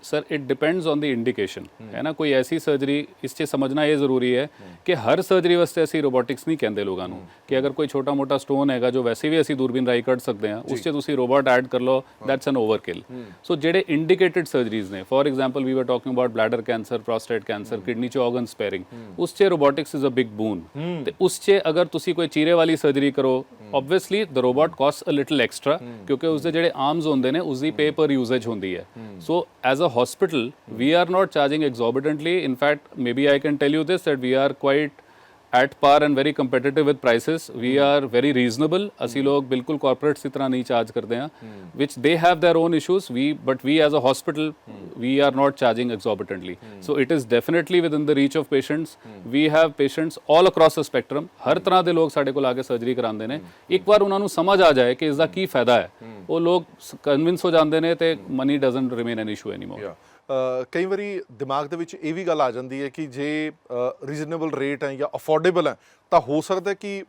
sir it depends on the indication है ना कोई ऐसी सर्जरी इससे समझना ये ज़रूरी है कि हर सर्जरी वास्ते ਅਸੀਂ ਰੋਬੋਟਿਕਸ ਨਹੀਂ ਕਹਿੰਦੇ ਲੋਕਾਂ ਨੂੰ ਕਿ ਅਗਰ ਕੋਈ ਛੋਟਾ ਮੋਟਾ ਸਟੋਨ ਹੈਗਾ ਜੋ ਵੈਸੇ ਵੀ ਅਸੀਂ ਦੂਰਬੀਨ ਰਾਈ ਕੱਢ ਸਕਦੇ ਹਾਂ ਉਸ 'ਚ ਤੁਸੀਂ ਰੋਬੋਟ ਐਡ ਕਰ ਲਓ ਦੈਟਸ ਐਨ ਓਵਰਕਿਲ ਸੋ ਜਿਹੜੇ ਇੰਡੀਕੇਟਡ ਸਰਜਰੀਜ਼ ਨੇ for example we are talking about bladder cancer prostate cancer kidney 'ਚ ਆਰਗਨ ਸਪੇਅਰਿੰਗ ਉਸ 'ਚ robotics is a big boon ਤੇ ਉਸ 'ਚ ਅਗਰ ਤੁਸੀਂ ਕੋਈ ਚੀਰੇ ਵਾਲੀ ਸਰਜਰੀ ਕਰੋ obviously the robot costs a little extra ਕਿਉਂਕਿ ਉਸ ਦੇ ਜਿਹੜੇ ਆਰਮਸ ਹੁੰਦੇ ਨੇ ਉਸ ਦੀ ਪੇ ਪਰ ਯੂਜ਼ੇਜ ਹੁੰਦੀ ਹੈ so as a hospital we are not charging exorbitantly. In fact, maybe I can tell you this that we are quite at par and very competitive with prices. We are very reasonable. ਅਸੀਂ ਲੋਕ ਬਿਲਕੁਲ corporates ਦੀ ਤਰ੍ਹਾਂ ਨਹੀਂ charge ਕਰਦੇ ਹਾਂ which they have their own issues. But we as a hospital, we are not charging exorbitantly. So it is definitely within the reach of patients. We have patients all across the spectrum. ਹਰ ਤਰ੍ਹਾਂ ਦੇ ਲੋਕ ਸਾਡੇ ਕੋਲ ਆ ਕੇ surgery ਕਰਾਉਂਦੇ ਨੇ ਇੱਕ ਵਾਰ ਉਹਨਾਂ ਨੂੰ ਸਮਝ ਆ ਜਾਏ ਕਿ ਇਸ ਦਾ ਕੀ ਫਾਇਦਾ ਹੈ ਉਹ ਲੋਕ ਕਨਵਿੰਸ ਹੋ ਜਾਂਦੇ ਨੇ ਤੇ money doesn't remain an issue anymore. ਕਈ ਵਾਰੀ ਦਿਮਾਗ ਦੇ ਵਿੱਚ ਇਹ ਵੀ ਗੱਲ ਆ ਜਾਂਦੀ ਹੈ ਕਿ ਜੇ ਰੀਜ਼ਨੇਬਲ ਰੇਟ ਹੈ ਜਾਂ ਅਫੋਰਡੇਬਲ ਹੈ ਤਾਂ ਹੋ ਸਕਦਾ ਕਿ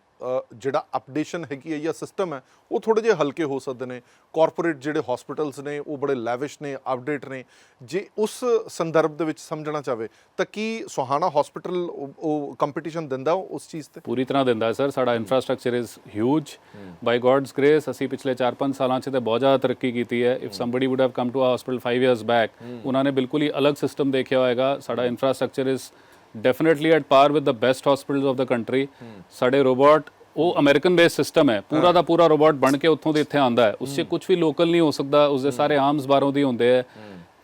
ਜਿਹੜਾ ਅਪਡੇਸ਼ਨ ਹੈਗੀ ਹੈ ਜਾਂ ਸਿਸਟਮ ਹੈ ਉਹ ਥੋੜੇ ਜਿਹੇ ਹਲਕੇ ਹੋ ਸਕਦੇ ਨੇ ਕਾਰਪੋਰੇਟ ਜਿਹੜੇ ਹਸਪੀਟਲਸ ਨੇ ਉਹ ਬੜੇ ਲੈਵਿਸ਼ ਨੇ ਅਪਡੇਟ ਨੇ ਜੇ ਉਸ ਸੰਦਰਭ ਦੇ ਵਿੱਚ ਸਮਝਣਾ ਚਾਹਵੇ ਤਾਂ ਕੀ ਸੋਹਾਣਾ ਹਸਪੀਟਲ ਉਹ ਕੰਪੀਟੀਸ਼ਨ ਦਿੰਦਾ ਉਸ ਚੀਜ਼ ਤੇ ਪੂਰੀ ਤਰ੍ਹਾਂ ਦਿੰਦਾ ਸਰ ਸਾਡਾ infrastructure is huge by God's grace ਅਸੀਂ ਪਿਛਲੇ 4-5 ਸਾਲਾਂ 'ਚ ਤੇ ਬਹੁਤ ਜ਼ਿਆਦਾ ਤਰੱਕੀ ਕੀਤੀ ਹੈ if somebody would have come to a hospital 5 years back ਉਹਨਾਂ ਨੇ ਬਿਲਕੁਲ ਹੀ ਅਲੱਗ ਸਿਸਟਮ ਦੇਖਿਆ ਹੋਏਗਾ ਸਾਡਾ infrastructure is definitely at par with the best hospitals of the country ਸਾਡੇ ਰੋਬੋਟ ਉਹ ਅਮਰੀਕਨ ਬੇਸਡ ਸਿਸਟਮ ਹੈ ਪੂਰਾ ਦਾ ਪੂਰਾ ਰੋਬੋਟ ਬਣ ਕੇ ਉੱਥੋਂ ਦੇ ਇੱਥੇ ਆਉਂਦਾ ਹੈ ਉਸ 'ਚ ਕੁਝ ਵੀ ਲੋਕਲ ਨਹੀਂ ਹੋ ਸਕਦਾ ਉਸਦੇ ਸਾਰੇ ਆਰਮਸ ਬਾਹਰੋਂ ਦੀ ਹੁੰਦੇ ਹੈ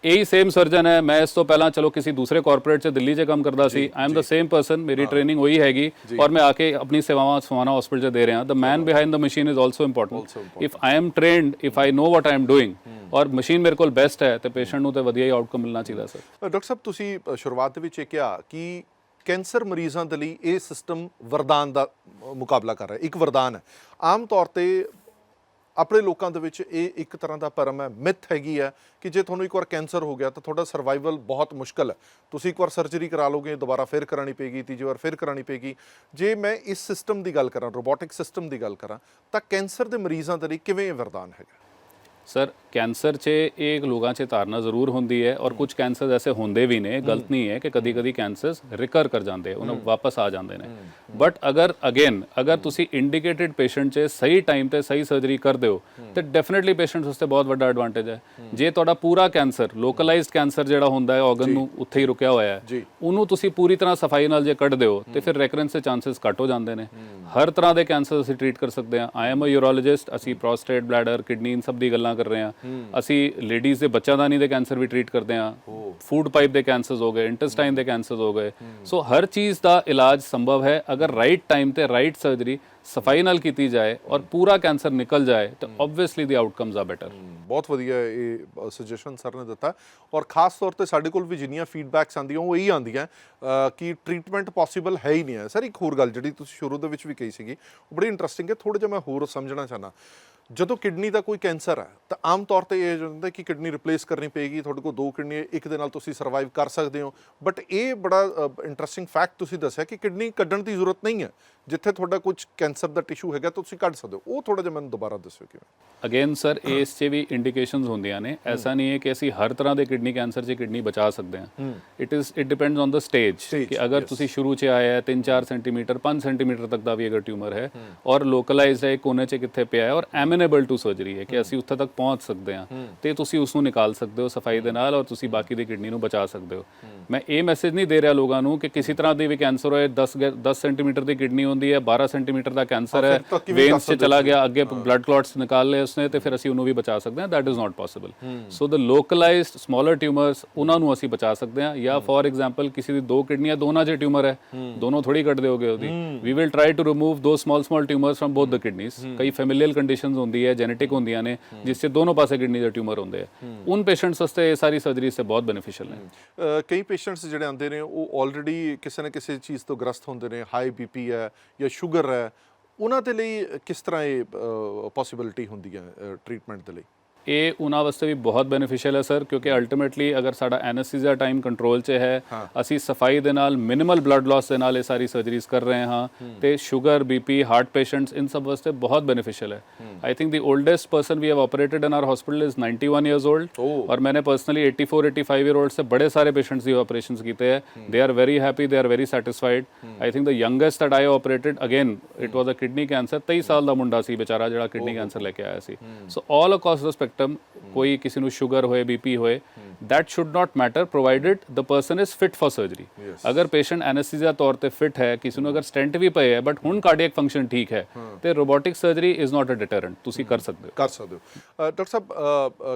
ਇਹੀ ਸੇਮ ਸਰਜਨ ਹੈ ਮੈਂ ਇਸ ਤੋਂ ਪਹਿਲਾਂ ਚਲੋ ਕਿਸੇ ਦੂਸਰੇ ਕਾਰਪੋਰੇਟ 'ਚ ਦਿੱਲੀ 'ਚ ਕੰਮ ਕਰਦਾ ਸੀ I am the same person ਮੇਰੀ ਟ੍ਰੇਨਿੰਗ ਉਹੀ ਹੈਗੀ ਔਰ ਮੈਂ ਆ ਕੇ ਆਪਣੀ ਸੇਵਾਵਾਂ ਸੋਹਾਣਾ ਹਸਪੀਟਲ 'ਚ ਦੇ ਰਿਹਾ the man behind the machine is also important if I am trained if I know what I am doing ਔਰ ਮਸ਼ੀਨ ਮੇਰੇ ਕੋਲ ਬੈਸਟ ਹੈ ਤੇ ਪੇਸ਼ੈਂਟ ਨੂੰ ਤੇ ਵਧੀਆ ਹੀ ਆਊਟਕਮ ਮਿਲਣਾ ਚਾਹੀਦਾ ਸਰ ਡਾਕਟਰ ਸਾਹਿਬ ਤੁਸੀਂ ਸ਼ੁਰੂਆਤ ਦੇ ਵਿੱਚ ਇਹ ਕਿਹਾ ਕਿ ਕੈਂਸਰ ਮਰੀਜ਼ਾਂ ਦੇ ਲਈ ਇਹ ਸਿਸਟਮ ਵਰਦਾਨ ਦਾ ਮੁਕਾਬਲਾ ਕਰ ਰਿਹਾ ਇੱਕ ਵਰਦਾਨ ਹੈ ਆਮ ਤੌਰ ਤੇ ਆਪਣੇ ਲੋਕਾਂ ਦੇ ਵਿੱਚ ਇਹ ਇੱਕ ਤਰ੍ਹਾਂ ਦਾ ਭਰਮ ਹੈ ਮਿਥ ਹੈਗੀ ਹੈ ਕਿ ਜੇ ਤੁਹਾਨੂੰ ਇੱਕ ਵਾਰ ਕੈਂਸਰ ਹੋ ਗਿਆ ਤਾਂ ਤੁਹਾਡਾ ਸਰਵਾਈਵਲ ਬਹੁਤ ਮੁਸ਼ਕਲ ਹੈ ਤੁਸੀਂ ਇੱਕ ਵਾਰ ਸਰਜਰੀ ਕਰਾ ਲਓਗੇ ਦੁਬਾਰਾ ਫਿਰ ਕਰਾਉਣੀ ਪਏਗੀ ਤੀਜੀ ਵਾਰ ਫਿਰ ਕਰਾਉਣੀ ਪਏਗੀ ਜੇ ਮੈਂ ਇਸ ਸਿਸਟਮ ਦੀ ਗੱਲ ਕਰਾਂ ਰੋਬੋਟਿਕ ਸਿਸਟਮ ਦੀ ਗੱਲ ਕਰਾਂ ਤਾਂ ਕੈਂਸਰ ਦੇ ਮਰੀਜ਼ਾਂ ਦੇ ਲਈ ਕਿਵੇਂ ਇਹ ਵਰਦਾਨ ਹੈਗਾ ਸਰ ਕੈਂਸਰ 'ਚ ਇਹ ਲੋਕਾਂ 'ਚ ਧਾਰਨਾ ਜ਼ਰੂਰ ਹੁੰਦੀ ਹੈ ਔਰ ਕੁਝ ਕੈਂਸਰ ਐਸੇ ਹੁੰਦੇ ਵੀ ਨੇ, ਗਲਤ ਨਹੀਂ ਹੈ ਕਿ ਕਦੀ ਕਦੀ ਕੈਂਸਰਸ ਰਿਕਰ ਕਰ ਜਾਂਦੇ, ਉਹਨਾਂ ਵਾਪਸ ਆ ਜਾਂਦੇ ਨੇ। ਬਟ ਅਗਰ ਤੁਸੀਂ ਇੰਡੀਕੇਟਿਡ ਪੇਸ਼ੈਂਟ 'ਚ ਸਹੀ ਟਾਈਮ ਤੇ ਸਹੀ ਸਰਜਰੀ ਕਰਦੇ ਹੋ ਤੇ ਡੈਫੀਨਿਟਲੀ ਪੇਸ਼ੈਂਟਸ ਵਾਸਤੇ ਬਹੁਤ ਵੱਡਾ ਐਡਵਾਂਟੇਜ ਹੈ। ਜੇ ਤੁਹਾਡਾ ਪੂਰਾ ਕੈਂਸਰ, ਲੋਕਲਾਈਜ਼ਡ ਕੈਂਸਰ ਜਿਹੜਾ ਹੁੰਦਾ ਹੈ ਆਰਗਨ ਨੂੰ ਉੱਥੇ ਹੀ ਰੁਕਿਆ ਹੋਇਆ ਹੈ, ਉਹਨੂੰ ਤੁਸੀਂ ਪੂਰੀ ਤਰ੍ਹਾਂ ਸਫਾਈ ਨਾਲ ਜੇ ਕੱਢ ਦਿਓ ਤੇ ਫਿਰ ਰੈਕਰੈਂਸ ਦੇ ਚਾਂਸਸ ਘੱਟ ਹੋ ਜਾਂਦੇ ਨੇ। ਹਰ ਤਰ੍ਹਾਂ ਦੇ ਕੈਂਸਰ ਅਸੀਂ ਟ੍ਰੀਟ ਕਰ ਸਕਦੇ ਹਾਂ। ਆਈ ਐਮ ਅ ਯੂਰੋਲੋਜਿਸਟ, ਅਸੀਂ ਪ੍ਰੋਸਟੇਟ, ਬਲੈਡਰ, ਕਿਡਨੀ ਇਨ ਸਭ ਦੀ ਗੱਲਾਂ ਕਰ ਰਹੇ ਹਾਂ। ਅਸੀਂ ਲੇਡੀਜ਼ ਦੇ ਬੱਚਾਦਾਨੀ ਦੇ ਕੈਂਸਰ ਵੀ ਟ੍ਰੀਟ ਕਰਦੇ ਹਾਂ, ਫੂਡ ਪਾਈਪ ਦੇ ਕੈਂਸਰਸ ਹੋ ਗਏ, ਇੰਟੈਸਟਾਈਨ ਦੇ ਕੈਂਸਰਸ ਹੋ ਗਏ। ਸੋ ਹਰ ਚੀਜ਼ ਦਾ ਇਲਾਜ ਸੰਭਵ ਹੈ ਅਗਰ ਰਾਈਟ ਟਾਈਮ ਤੇ ਰਾਈਟ ਸਰਜਰੀ ਸਫਾਈ ਨਾਲ ਕੀਤੀ ਜਾਏ ਔਰ ਪੂਰਾ ਕੈਂਸਰ ਨਿਕਲ ਜਾਏ ਤਾਂ ਆਬਵੀਅਸਲੀ ਦੀ ਆਊਟਕਮਸ ਆ ਬੈਟਰ। ਬਹੁਤ ਵਧੀਆ ਇਹ ਸੁਜੈਸ਼ਨ ਸਰ ਨੇ ਦਿੱਤਾ ਔਰ ਖਾਸ ਤੌਰ ਤੇ ਸਾਡੇ ਕੋਲ ਵੀ ਜਿੰਨੀਆਂ ਫੀਡਬੈਕਸ ਆਉਂਦੀਆਂ ਉਹ ਇਹੀ ਆਉਂਦੀਆਂ ਕਿ ਟ੍ਰੀਟਮੈਂਟ ਪੋਸੀਬਲ ਹੈ ਹੀ ਨਹੀਂ ਹੈ। ਸਰ ਇੱਕ ਹੋਰ ਗੱਲ ਜਿਹੜੀ ਤੁਸੀਂ ਸ਼ੁਰੂ ਦੇ ਵਿੱਚ ਵੀ ਕਹੀ ਸੀਗੀ ਉਹ ਬੜੀ ਇੰਟਰਸਟਿੰਗ ਹੈ, ਥੋੜ੍ਹਾ ਜਿਹਾ ਮੈਂ ਹੋਰ ਸਮਝਣਾ ਚਾਹੁੰਦਾ। ਜਦੋਂ ਕਿਡਨੀ ਦਾ ਕੋਈ ਕੈਂਸਰ ਹੈ ਤਾਂ ਆਮ ਤੌਰ ਤੇ ਇਹ ਹੁੰਦਾ ਕਿ ਕਿਡਨੀ ਰਿਪਲੇਸ ਕਰਨੀ ਪਏਗੀ, ਤੁਹਾਡੇ ਕੋਲ 2 ਕਿਡਨੀ ਇੱਕ ਦੇ ਨਾਲ ਤੁਸੀਂ ਸਰਵਾਈਵ ਕਰ ਸਕਦੇ ਹੋ। ਬਟ ਇਹ ਬੜਾ ਇੰਟਰਸਟਿੰਗ ਫੈਕਟ ਤੁਸੀਂ ਦੱਸਿਆ ਕਿ ਕਿਡਨੀ ਕੱਢਣ ਦੀ ਜ਼ਰੂਰਤ ਨਹੀਂ ਹੈ, ਜਿੱਥੇ ਤੁਹਾਡਾ ਕੁਝ ਕੈਂਸਰ ਦਾ ਟਿਸ਼ੂ ਹੈਗਾ ਤੁਸੀਂ ਕੱਢ ਸਕਦੇ ਹੋ। ਉਹ ਥੋੜਾ ਜਿਹਾ ਮੈਨੂੰ ਦੁਬਾਰਾ ਦੱਸਿਓ ਕਿਵੇਂ। ਅਗੇਨ ਸਰ ਇਸ 'ਚ ਵੀ ਇੰਡੀਕੇਸ਼ਨਸ ਹੁੰਦੀਆਂ ਨੇ, ਐਸਾ ਨਹੀਂ ਹੈ ਕਿ ਅਸੀਂ ਹਰ ਤਰ੍ਹਾਂ ਦੇ ਕਿਡਨੀ ਕੈਂਸਰ 'ਚ ਕਿਡਨੀ ਬਚਾ ਸਕਦੇ ਹਾਂ। It depends on the stage ਕਿ ਅਗਰ ਤੁਸੀਂ ਸ਼ੁਰੂ 'ਚ ਆਇਆ 3-4 ਸੈਂਟੀਮੀਟਰ 5 ਸੈਂਟੀਮੀਟਰ ਤੱਕ ਦਾ ਵੀ ਅਗਰ ਟਿਊਮਰ ਹੈ ਔਰ ਲੋਕਲਾਈਜ਼ਡ ਹੈ, ਕੋਨੇ 'ਚ ਕਿੱਥੇ ਪਿਆ ਹੈ ਔਰ ਐਮਿਨੇਬਲ ਟੂ ਸਰਜਰੀ ਹੈ ਕਿ ਅਸੀਂ ਉੱਥੇ ਤੱਕ ਪਹੁੰਚ ਸਕਦੇ ਹਾਂ ਤੇ ਤੁਸੀਂ ਉਸ ਨੂੰ ਨਿਕਾਲ ਸਕਦੇ ਹੋ ਸਫਾਈ ਦੇ ਨਾਲ ਔਰ ਤੁਸੀਂ ਬਾਕੀ ਦੀ ਕਿਡਨੀ ਨੂੰ ਬਚਾ ਸਕਦੇ ਹੋ। ਮੈਂ ਇਹ ਮੈਸੇਜ ਨਹੀਂ ਦੇ ਰਿਹਾ ਲੋਕਾਂ ਨੂੰ ਕਿ ਕਿਸੇ ਤਰ੍ਹਾਂ ਦੀ ਵੀ ਕੈਂਸਰ ਹੋਏ, 10 ਸੈਂਟੀਮੀਟਰ ਦੀ ਕਿਡਨੀ ਹੁੰਦੀ ਹੈ, 12 ਸੈਂਟੀਮੀਟਰ ਦਾ ਕੈਂਸਰ ਹੈ, ਵੇਨਸ 'ਚ ਚਲਾ ਗਿਆ, ਅੱਗੇ ਬਲੱਡ ਕਲੌਟਸ ਨਿਕਾਲ ਲਏ ਉਸਨੇ ਤੇ ਫਿਰ ਅਸੀਂ ਉਹਨੂੰ ਵੀ ਬਚਾ ਸਕਦੇ ਹਾਂ। That is not possible. So the localised smaller tumours ਉਹਨਾਂ ਨੂੰ ਅਸੀਂ ਬਚਾ ਸਕਦੇ ਹਾਂ। ਜਾਂ ਫੋਰ ਐਗਜ਼ਾਮਪਲ ਕਿਸੇ ਦੀ 2 ਕਿਡਨੀਆਂ ਦੋਨਾਂ 'ਚ ਟਿਊਮਰ ਹੈ, ਦੋਨੋਂ ਥੋੜੀ ਕੱਢ ਦਿਓਗੇ ਉਹਦੀ। We will try to remove two small tumours from both the kidneys. ਕਈ ਫੈਮਿਲੀਅਲ ਕੰਡੀਸ਼ਨਸ ਹੁੰਦੀ ਹੈ, ਜੈਨੇਟਿਕ ਹੁੰਦੀਆਂ ਨੇ ਜਿਸ 'ਚ ਦੋਨੋਂ ਪਾਸੇ ਕਿਡਨੀ ਦੇ ਟਿਊਮਰ ਹੁੰਦੇ ਆ। ਉਨ ਪੇਸ਼ੈਂਟਸ ਵਾਸਤੇ ਇਹ ਸਾਰੀ ਸਰਜਰੀ ਸੇ ਬਹੁਤ ਬੈਨੀਫੀਸ਼ੀਅਲ ਨੇ। ਕਈ ਪੇਸ਼ੈਂਟਸ ਜਿਹੜੇ ਆਉਂਦੇ ਨੇ ਉਹ ਆਲਰੇਡੀ ਕਿਸੇ ਨਾ ਕਿਸੇ ਚੀਜ਼ ਤੋਂ ਗ੍ਰਸਤ ਹੁੰਦੇ ਨੇ, ਹਾਈ ਬੀਪੀ ਹੈ ਜਾਂ ਸ਼ੂਗਰ ਹੈ, ਉਹਨਾਂ ਦੇ ਲਈ ਕਿਸ ਤਰ੍ਹਾਂ ਇਹ ਪੋਸੀਬਿਲਿਟੀ ਹੁੰਦੀ ਹੈ ਟ੍ਰੀਟਮੈਂਟ ਦੇ ਲਈ? ਇਹ ਉਹਨਾਂ ਵਾਸਤੇ ਵੀ ਬਹੁਤ ਬੈਨੀਫੀਸ਼ੀਅਲ ਹੈ ਸਰ, ਕਿਉਂਕਿ ਅਲਟੀਮੇਟਲੀ ਅਗਰ ਸਾਡਾ ਐਨੈਸਥੀਸੀਆ ਟਾਈਮ ਕੰਟਰੋਲ 'ਚ ਹੈ, ਅਸੀਂ ਸਫਾਈ ਦੇ ਨਾਲ ਮਿਨੀਮਲ ਬਲੱਡ ਲਾਸ ਦੇ ਨਾਲ ਇਹ ਸਾਰੀ ਸਰਜਰੀਜ਼ ਕਰ ਰਹੇ ਹਾਂ ਤੇ ਸ਼ੂਗਰ, ਬੀਪੀ, ਹਾਰਟ ਪੇਸ਼ੈਂਟਸ ਇਨ ਸਭ ਵਾਸਤੇ ਬਹੁਤ ਬੈਨੀਫੀਸ਼ੀਅਲ ਹੈ। I think the oldest person we have operated in our hospital is 91 years old और मैंने पर्सनली 84-85 ईयर ओल्ड से बड़े सारे पेशेंट्स के ऑपरेशंस किए हैं। They are very happy, they are very satisfied. I think the youngest that I operated again it was a kidney cancer, 23 साल ਦਾ ਮੁੰਡਾ ਸੀ बेचारा ਜਿਹੜਾ किडनी कैंसर लेके आया ਸੀ। So all across the spectrum ਕੋਈ ਕਿਸੇ ਨੂੰ ਸ਼ੂਗਰ ਹੋਏ, ਬੀਪੀ ਹੋਏ, that should not matter provided the person is fit for surgery। ਅਗਰ ਪੇਸ਼ੈਂਟ ਐਨੈਸਥੀਸੀਆ ਤੌਰ ਤੇ ਫਿਟ ਹੈ, ਕਿਸੇ ਨੂੰ ਅਗਰ ਸਟੈਂਟ ਵੀ ਪਏ ਹੈ ਬਟ ਹੁਣ ਕਾਰਡੀਅਕ ਫੰਕਸ਼ਨ ਠੀਕ ਹੈ ਤੇ ਰੋਬੋਟਿਕ ਸਰਜਰੀ ਇਜ਼ ਨਾਟ ਅ ਡਿਟਰੈਂਟ, ਤੁਸੀਂ ਕਰ ਸਕਦੇ ਹੋ। ਡਾਕਟਰ ਸਾਹਿਬ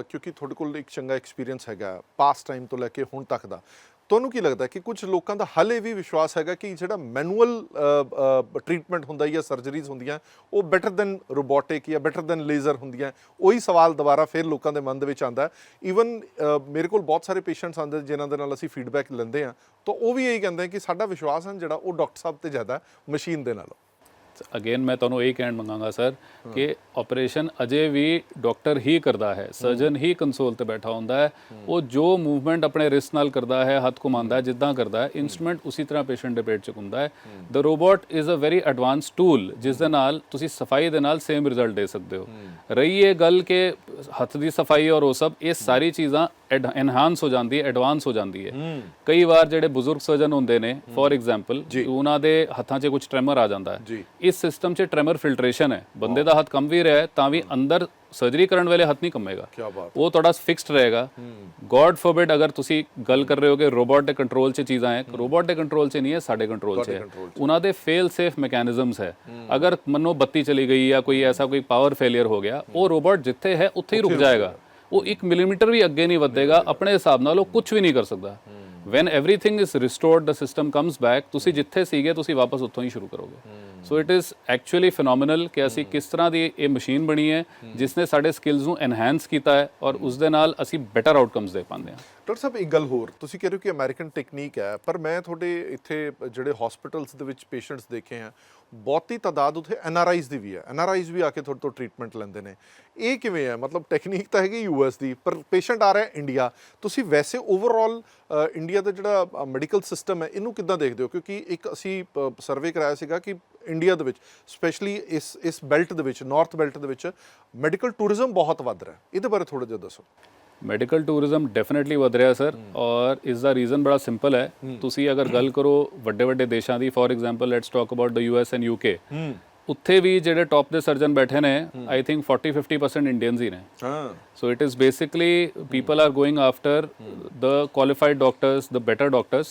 ਕਿਉਂਕਿ ਤੁਹਾਡੇ ਕੋਲ ਇੱਕ ਚੰਗਾ ਐਕਸਪੀਰੀਅੰਸ ਹੈਗਾ ਪਾਸਟ ਟਾਈਮ ਤੋਂ ਲੈ ਕੇ ਹੁਣ ਤੱਕ ਦਾ, ਤੁਹਾਨੂੰ ਕੀ ਲੱਗਦਾ ਕਿ ਕੁਝ ਲੋਕਾਂ ਦਾ ਹਾਲੇ ਵੀ ਵਿਸ਼ਵਾਸ ਹੈਗਾ ਕਿ ਜਿਹੜਾ ਮੈਨੂਅਲ ਟ੍ਰੀਟਮੈਂਟ ਹੁੰਦਾ ਜਾਂ ਸਰਜਰੀਜ਼ ਹੁੰਦੀਆਂ ਉਹ ਬੈਟਰ ਦੈਨ ਰੋਬੋਟਿਕ ਜਾਂ ਬੈਟਰ ਦੈਨ ਲੇਜ਼ਰ ਹੁੰਦੀਆਂ? ਉਹੀ ਸਵਾਲ ਦੁਬਾਰਾ ਫਿਰ ਲੋਕਾਂ ਦੇ ਮਨ ਦੇ ਵਿੱਚ ਆਉਂਦਾ। ਈਵਨ ਮੇਰੇ ਕੋਲ ਬਹੁਤ ਸਾਰੇ ਪੇਸ਼ੈਂਟਸ ਆਉਂਦੇ ਜਿਨ੍ਹਾਂ ਦੇ ਨਾਲ ਅਸੀਂ ਫੀਡਬੈਕ ਲੈਂਦੇ ਹਾਂ ਤਾਂ ਉਹ ਵੀ ਇਹੀ ਕਹਿੰਦੇ ਕਿ ਸਾਡਾ ਵਿਸ਼ਵਾਸ ਹੈ ਜਿਹੜਾ ਉਹ ਡਾਕਟਰ ਸਾਹਿਬ ਤੇ ਜ਼ਿਆਦਾ ਮਸ਼ੀਨ ਦੇ ਨਾਲੋਂ। ਅਗੇਨ ਮੈਂ ਤੁਹਾਨੂੰ ਇਹੀ ਕਹਿਣ ਮੰਗਾਂਗਾ ਸਰ ਕਿ ਆਪਰੇਸ਼ਨ ਅਜੇ ਵੀ ਡਾਕਟਰ ਹੀ ਕਰਦਾ ਹੈ, ਸਰਜਨ ਹੀ ਕੰਸੋਲ ਤੇ ਬੈਠਾ ਹੁੰਦਾ ਹੈ। ਉਹ ਜੋ ਮੂਵਮੈਂਟ ਆਪਣੇ ਰਿਸਟ ਨਾਲ ਕਰਦਾ ਹੈ, ਹੱਥ ਘੁਮਾਉਂਦਾ ਹੈ, ਜਿੱਦਾਂ ਕਰਦਾ ਹੈ, ਇਨਸਟਰੂਮੈਂਟ ਉਸੇ ਤਰ੍ਹਾਂ ਪੇਸ਼ੈਂਟ ਦੇ ਪੇਟ 'ਚ ਘੁੰਮਦਾ ਹੈ। The robot is a very advance tool ਜਿਸ ਦੇ ਨਾਲ ਤੁਸੀਂ ਸਫਾਈ ਦੇ ਨਾਲ ਸੇਮ ਰਿਜ਼ਲਟ ਦੇ ਸਕਦੇ ਹੋ। ਰਹੀ ਇਹ ਗੱਲ ਕਿ ਹੱਥ ਦੀ ਸਫਾਈ ਔਰ ਉਹ ਸਭ, ਇਹ ਸਾਰੀ ਚੀਜ਼ਾਂ ਐਨਹਾਂਸ ਹੋ ਜਾਂਦੀ ਹੈ, ਐਡਵਾਂਸ ਹੋ ਜਾਂਦੀ ਹੈ। ਕਈ ਵਾਰ ਜਿਹੜੇ ਬਜ਼ੁਰਗ ਸਰਜਨ ਹੁੰਦੇ ਨੇ ਫੋਰ ਐਗਜ਼ਾਮਪਲ, ਉਹਨਾਂ ਦੇ ਹੱਥਾਂ 'ਚ ਕੁਝ ਟ੍ਰੈਮਰ ਆ ਜਾਂਦਾ ਹੈ। ਇਸ ਸਿਸਟਮ 'ਚ ਟ੍ਰੈਮਰ ਫਿਲਟਰੇਸ਼ਨ ਹੈ, ਬੰਦੇ ਦਾ ਹੱਥ ਕੰਬ ਵੀ ਰਿਹਾ ਤਾਂ ਵੀ ਅੰਦਰ ਸਰਜਰੀ ਕਰਨ ਵੇਲੇ ਹੱਥ ਨਹੀਂ ਕੰਬੇਗਾ, ਉਹ ਤੁਹਾਡਾ ਫਿਕਸਡ ਰਹੇਗਾ। ਗੋਡ ਫੋਰਬਿਡ ਅਗਰ ਤੁਸੀਂ ਗੱਲ ਕਰ ਰਹੇ ਹੋ ਕਿ ਰੋਬੋਟ ਦੇ ਕੰਟਰੋਲ 'ਚ ਚੀਜ਼ਾਂ ਹੈ, ਰੋਬੋਟ ਦੇ ਕੰਟਰੋਲ 'ਚ ਨਹੀਂ ਹੈ, ਸਾਡੇ ਕੰਟਰੋਲ 'ਚ ਹੈ। ਉਹਨਾਂ ਦੇ ਫੇਲ ਸੇਫ ਮੈਕੈਨਿਜ਼ਮਸ ਹੈ। ਅਗਰ ਮੰਨੋ ਬੱਤੀ ਚਲੀ ਗਈ ਜਾਂ ਕੋਈ ਐਸਾ ਕੋਈ ਪਾਵਰ ਫੇਲਿਅਰ ਹੋ ਗਿਆ, ਉਹ ਰੋਬੋਟ ਜਿੱਥੇ ਹੈ ਉੱਥੇ ਹੀ ਰੁਕ ਜਾਏਗਾ, ਉਹ 1 ਮਿਲੀਮੀਟਰ ਵੀ ਅੱਗੇ ਨਹੀਂ ਵਧੇਗਾ। ਆਪਣੇ ਹਿਸਾਬ ਨਾਲ ਉਹ ਕੁਝ ਵੀ ਨਹੀਂ ਕਰ ਸਕਦਾ। When everything is restored, the system comes back, ਤੁਸੀਂ ਜਿੱਥੇ ਸੀਗੇ ਤੁਸੀਂ ਵਾਪਸ ਉੱਥੋਂ ਹੀ ਸ਼ੁਰੂ ਕਰੋਗੇ। So it is actually phenomenal ਕਿ ਅਸੀਂ ਕਿਸ ਤਰ੍ਹਾਂ ਦੀ ਇਹ ਮਸ਼ੀਨ ਬਣੀ ਹੈ ਜਿਸ ਨੇ ਸਾਡੇ ਸਕਿੱਲਸ ਨੂੰ ਐਨਹਾਂਸ ਕੀਤਾ ਹੈ ਔਰ ਉਸ ਦੇ ਨਾਲ ਅਸੀਂ ਬੈਟਰ ਆਊਟਕਮਸ ਦੇ ਪਾਉਂਦੇ ਹਾਂ। ਡਾਕਟਰ ਸਾਹਿਬ ਇੱਕ ਗੱਲ ਹੋਰ, ਤੁਸੀਂ ਕਹਿ ਰਹੇ ਹੋ ਕਿ ਅਮਰੀਕਨ ਟੈਕਨੀਕ ਹੈ, ਪਰ ਮੈਂ ਤੁਹਾਡੇ ਇੱਥੇ ਜਿਹੜੇ ਹਸਪੀਟਲਸ ਦੇ ਵਿੱਚ ਪੇਸ਼ੈਂਟਸ ਦੇਖੇ ਆ, ਬਹੁਤੀ ਤਾਦਾਦ ਉੱਥੇ NRIs ਦੀ ਵੀ ਹੈ। NRIs ਵੀ ਆ ਕੇ ਤੁਹਾਡੇ ਤੋਂ ਟ੍ਰੀਟਮੈਂਟ ਲੈਂਦੇ ਨੇ। ਇਹ ਕਿਵੇਂ ਹੈ? ਮਤਲਬ ਟੈਕਨੀਕ ਤਾਂ ਹੈਗੀ US ਦੀ, ਪਰ ਪੇਸ਼ੈਂਟ ਆ ਰਿਹਾ ਇੰਡੀਆ। ਤੁਸੀਂ ਵੈਸੇ ਓਵਰਆਲ ਇੰਡੀਆ ਦਾ ਜਿਹੜਾ ਮੈਡੀਕਲ ਸਿਸਟਮ ਹੈ ਇਹਨੂੰ ਕਿੱਦਾਂ ਦੇਖਦੇ ਹੋ? ਕਿਉਂਕਿ ਇੱਕ ਅਸੀਂ ਸਰਵੇ ਕਰਾਇਆ ਸੀਗਾ ਕਿ ਇੰਡੀਆ ਦੇ ਵਿੱਚ ਸਪੈਸ਼ਲੀ ਇਸ ਬੈਲਟ ਦੇ ਵਿੱਚ, ਨਾਰਥ ਬੈਲਟ ਦੇ ਵਿੱਚ ਮੈਡੀਕਲ ਟੂਰਿਜ਼ਮ ਬਹੁਤ ਵੱਧ ਰਿਹਾ, ਇਹਦੇ ਬਾਰੇ ਥੋੜ੍ਹਾ ਜਿਹਾ ਦੱਸੋ। ਮੈਡੀਕਲ ਟੂਰਿਜ਼ਮ ਡੈਫੀਨਿਟਲੀ ਵਧ ਰਿਹਾ ਸਰ, ਔਰ ਇਸ ਦਾ ਰੀਜ਼ਨ ਬੜਾ ਸਿੰਪਲ ਹੈ। ਤੁਸੀਂ ਅਗਰ ਗੱਲ ਕਰੋ ਵੱਡੇ ਵੱਡੇ ਦੇਸ਼ਾਂ ਦੀ, for example let's talk about the US and UK, ਉੱਥੇ ਵੀ ਜਿਹੜੇ ਟੌਪ ਦੇ ਸਰਜਨ ਬੈਠੇ ਨੇ, ਆਈ ਥਿੰਕ 40-50% ਇੰਡੀਅਨਸ ਹੀ ਨੇ। So it is basically people are going after the qualified doctors, the better doctors,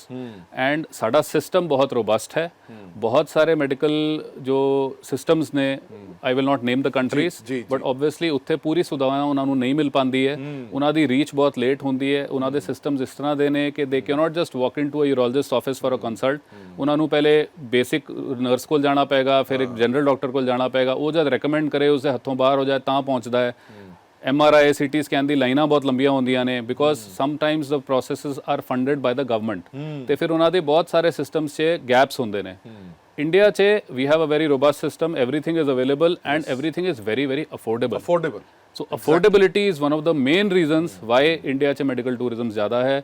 and ਸਾਡਾ ਸਿਸਟਮ ਬਹੁਤ robust ਹੈ। ਬਹੁਤ ਸਾਰੇ ਮੈਡੀਕਲ ਜੋ ਸਿਸਟਮਸ ਨੇ, I will not name the countries, but obviously ਉੱਥੇ ਪੂਰੀ ਸੁਵਿਧਾਵਾਂ ਉਹਨਾਂ ਨੂੰ ਨਹੀਂ ਮਿਲ ਪਾਉਂਦੀ ਹੈ, ਉਹਨਾਂ ਦੀ ਰੀਚ ਬਹੁਤ ਲੇਟ ਹੁੰਦੀ ਹੈ। ਉਹਨਾਂ ਦੇ ਸਿਸਟਮਸ ਇਸ ਤਰ੍ਹਾਂ ਦੇ ਨੇ ਕਿ they cannot just walk into a urologist office for a consult, ਉਹਨਾਂ ਨੂੰ ਪਹਿਲੇ ਬੇਸਿਕ ਨਰਸ ਕੋਲ ਜਾਣਾ ਪਏਗਾ, ਫਿਰ ਇੱਕ ਜਨਰਲ ਡਾਕਟਰ ਕੋਲ ਜਾਣਾ ਪਏਗਾ, ਉਹ ਜਦ ਰეკਮੈਂਡ ਕਰੇ ਉਸਦੇ ਹੱਥੋਂ ਬਾਹਰ ਹੋ ਜਾਏ ਤਾਂ ਪਹੁੰਚਦਾ ਹੈ। MRI CT ਸਕੈਨ ਦੀ ਲਾਈਨਾਂ ਬਹੁਤ ਲੰਬੀਆਂ ਹੁੰਦੀਆਂ ਨੇ, because sometimes the processes are funded by the government, ਤੇ ਫਿਰ ਉਹਨਾਂ ਦੇ ਬਹੁਤ ਸਾਰੇ ਸਿਸਟਮਸ 'ਚ ਗੈਪਸ ਹੁੰਦੇ ਨੇ। ਇੰਡੀਆ 'ਚ we have a very robust system, everything is available and everything is very very affordable. So affordability is one of the main reasons why India 'ਚ ਮੈਡੀਕਲ ਟੂਰਿਜ਼ਮ ਜ਼ਿਆਦਾ ਹੈ।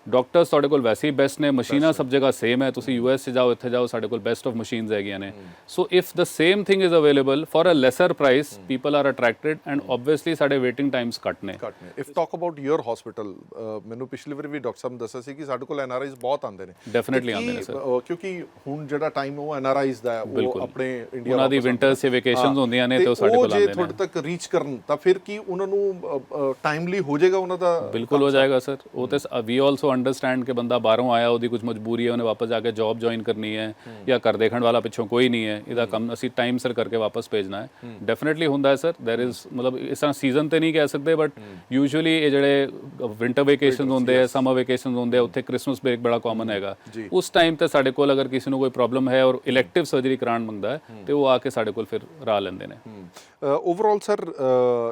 ਡਾਕਟਰਸ ਤੁਹਾਡੇ ਕੋਲ ਵੈਸੇ ਹੀ ਬੈਸਟ ਨੇ, ਮਸ਼ੀਨਾਂ ਸਭ ਜਗ੍ਹਾ ਸੇਮ ਹੈ। ਤੁਸੀਂ US 'ਚ ਜਾਓ, ਇੱਥੇ ਜਾਓ, ਸਾਡੇ ਕੋਲ ਬੈਸਟ ਆਫ ਮਸ਼ੀਨਸ ਹੈਗੀਆਂ ਨੇ। So if the same thing is available for a lesser price, people are attracted and obviously ਸਾਡੇ ਵੇਟਿੰਗ ਟਾਈਮਸ ਘੱਟ ਨੇ। If talk about your hospital, ਮੈਨੂੰ ਪਿਛਲੀ ਵਾਰੀ ਵੀ ਡਾਕਟਰ ਸਾਹਿਬ ਨੇ ਦੱਸਿਆ ਸੀ ਕਿ ਸਾਡੇ ਕੋਲ NRIs ਬਹੁਤ ਆਉਂਦੇ ਨੇ। ਡੈਫੀਨਿਟਲੀ ਆਉਂਦੇ ਨੇ ਸਰ, ਕਿਉਂਕਿ ਹੁਣ ਜਿਹੜਾ ਟਾਈਮ ਉਹ NRIs ਦਾ ਹੈ, ਉਹ ਆਪਣੇ ਇੰਡੀਆ ਉਹਨਾਂ ਦੀ ਵਿੰਟਰਸ 'ਚ ਵੈਕੇਸ਼ਨਸ ਹੁੰਦੀਆਂ ਨੇ ਤੇ ਉਹ ਸਾਡੇ ਕੋਲ ਆਉਂਦੇ ਨੇ। ਤੁਹਾਡੇ ਤੱਕ ਰੀਚ ਕਰਨ ਤਾਂ ਫਿਰ ਕੀ ਉਹਨਾਂ ਨੂੰ ਟਾਈਮਲੀ ਹੋ ਜਾਏਗਾ ਉਹਨਾਂ ਦਾ? ਬਿਲਕੁਲ ਹੋ ਜਾਏਗਾ ਸਰ। ਉਹ ਤੇ ਵੀ ਆਲਸੋ ਅੰਡਰਸਟੈਂਡ ਕਿ ਬੰਦਾ ਬਾਹਰੋਂ ਆਇਆ, ਉਹਦੀ ਕੁਝ ਮਜਬੂਰੀ ਹੈ, ਉਹਨੇ ਵਾਪਸ ਜਾ ਕੇ ਜੌਬ ਜੁਆਇਨ ਕਰਨੀ ਹੈ, ਜਾਂ ਘਰ ਦੇਖਣ ਵਾਲਾ ਪਿੱਛੋਂ ਕੋਈ ਨਹੀਂ ਹੈ, ਇਹਦਾ ਕੰਮ ਅਸੀਂ ਟਾਈਮ ਸਿਰ ਕਰਕੇ ਵਾਪਸ ਭੇਜਣਾ ਹੈ। ਡੈਫੀਨਿਟਲੀ ਹੁੰਦਾ ਹੈ ਸਰ, ਦੇਰ ਇਜ਼ ਮਤਲਬ ਇਸ ਤਰ੍ਹਾਂ ਸੀਜ਼ਨ ਤੇ ਨਹੀਂ ਕਹਿ ਸਕਦੇ, ਬਟ ਯੂਜੂਅਲੀ ਇਹ ਜਿਹੜੇ ਵਿੰਟਰ ਵੇਕੇਸ਼ਨਸ ਹੁੰਦੇ ਆ, ਸਮਰ ਵੇਕੇਸ਼ਨਸ ਹੁੰਦੇ ਆ, ਉੱਥੇ ਕ੍ਰਿਸਮਸ ਬ੍ਰੇਕ ਬੜਾ ਕਾਮਨ ਹੈਗਾ। ਉਸ ਟਾਈਮ ਤੇ ਸਾਡੇ ਕੋਲ ਅਗਰ ਕਿਸੇ ਨੂੰ ਕੋਈ ਪ੍ਰੋਬਲਮ ਹੈ ਔਰ ਇਲੈਕਟਿਵ ਸਰਜਰੀ ਕਰਾਉਣ ਮੰਗਦਾ ਹੈ, ਤੇ ਉਹ ਆ ਕੇ ਸਾਡੇ ਕੋਲ ਫਿਰ ਰਾਹ ਲੈਂਦੇ ਨੇ। ਓਵਰਆਲ ਸਰ,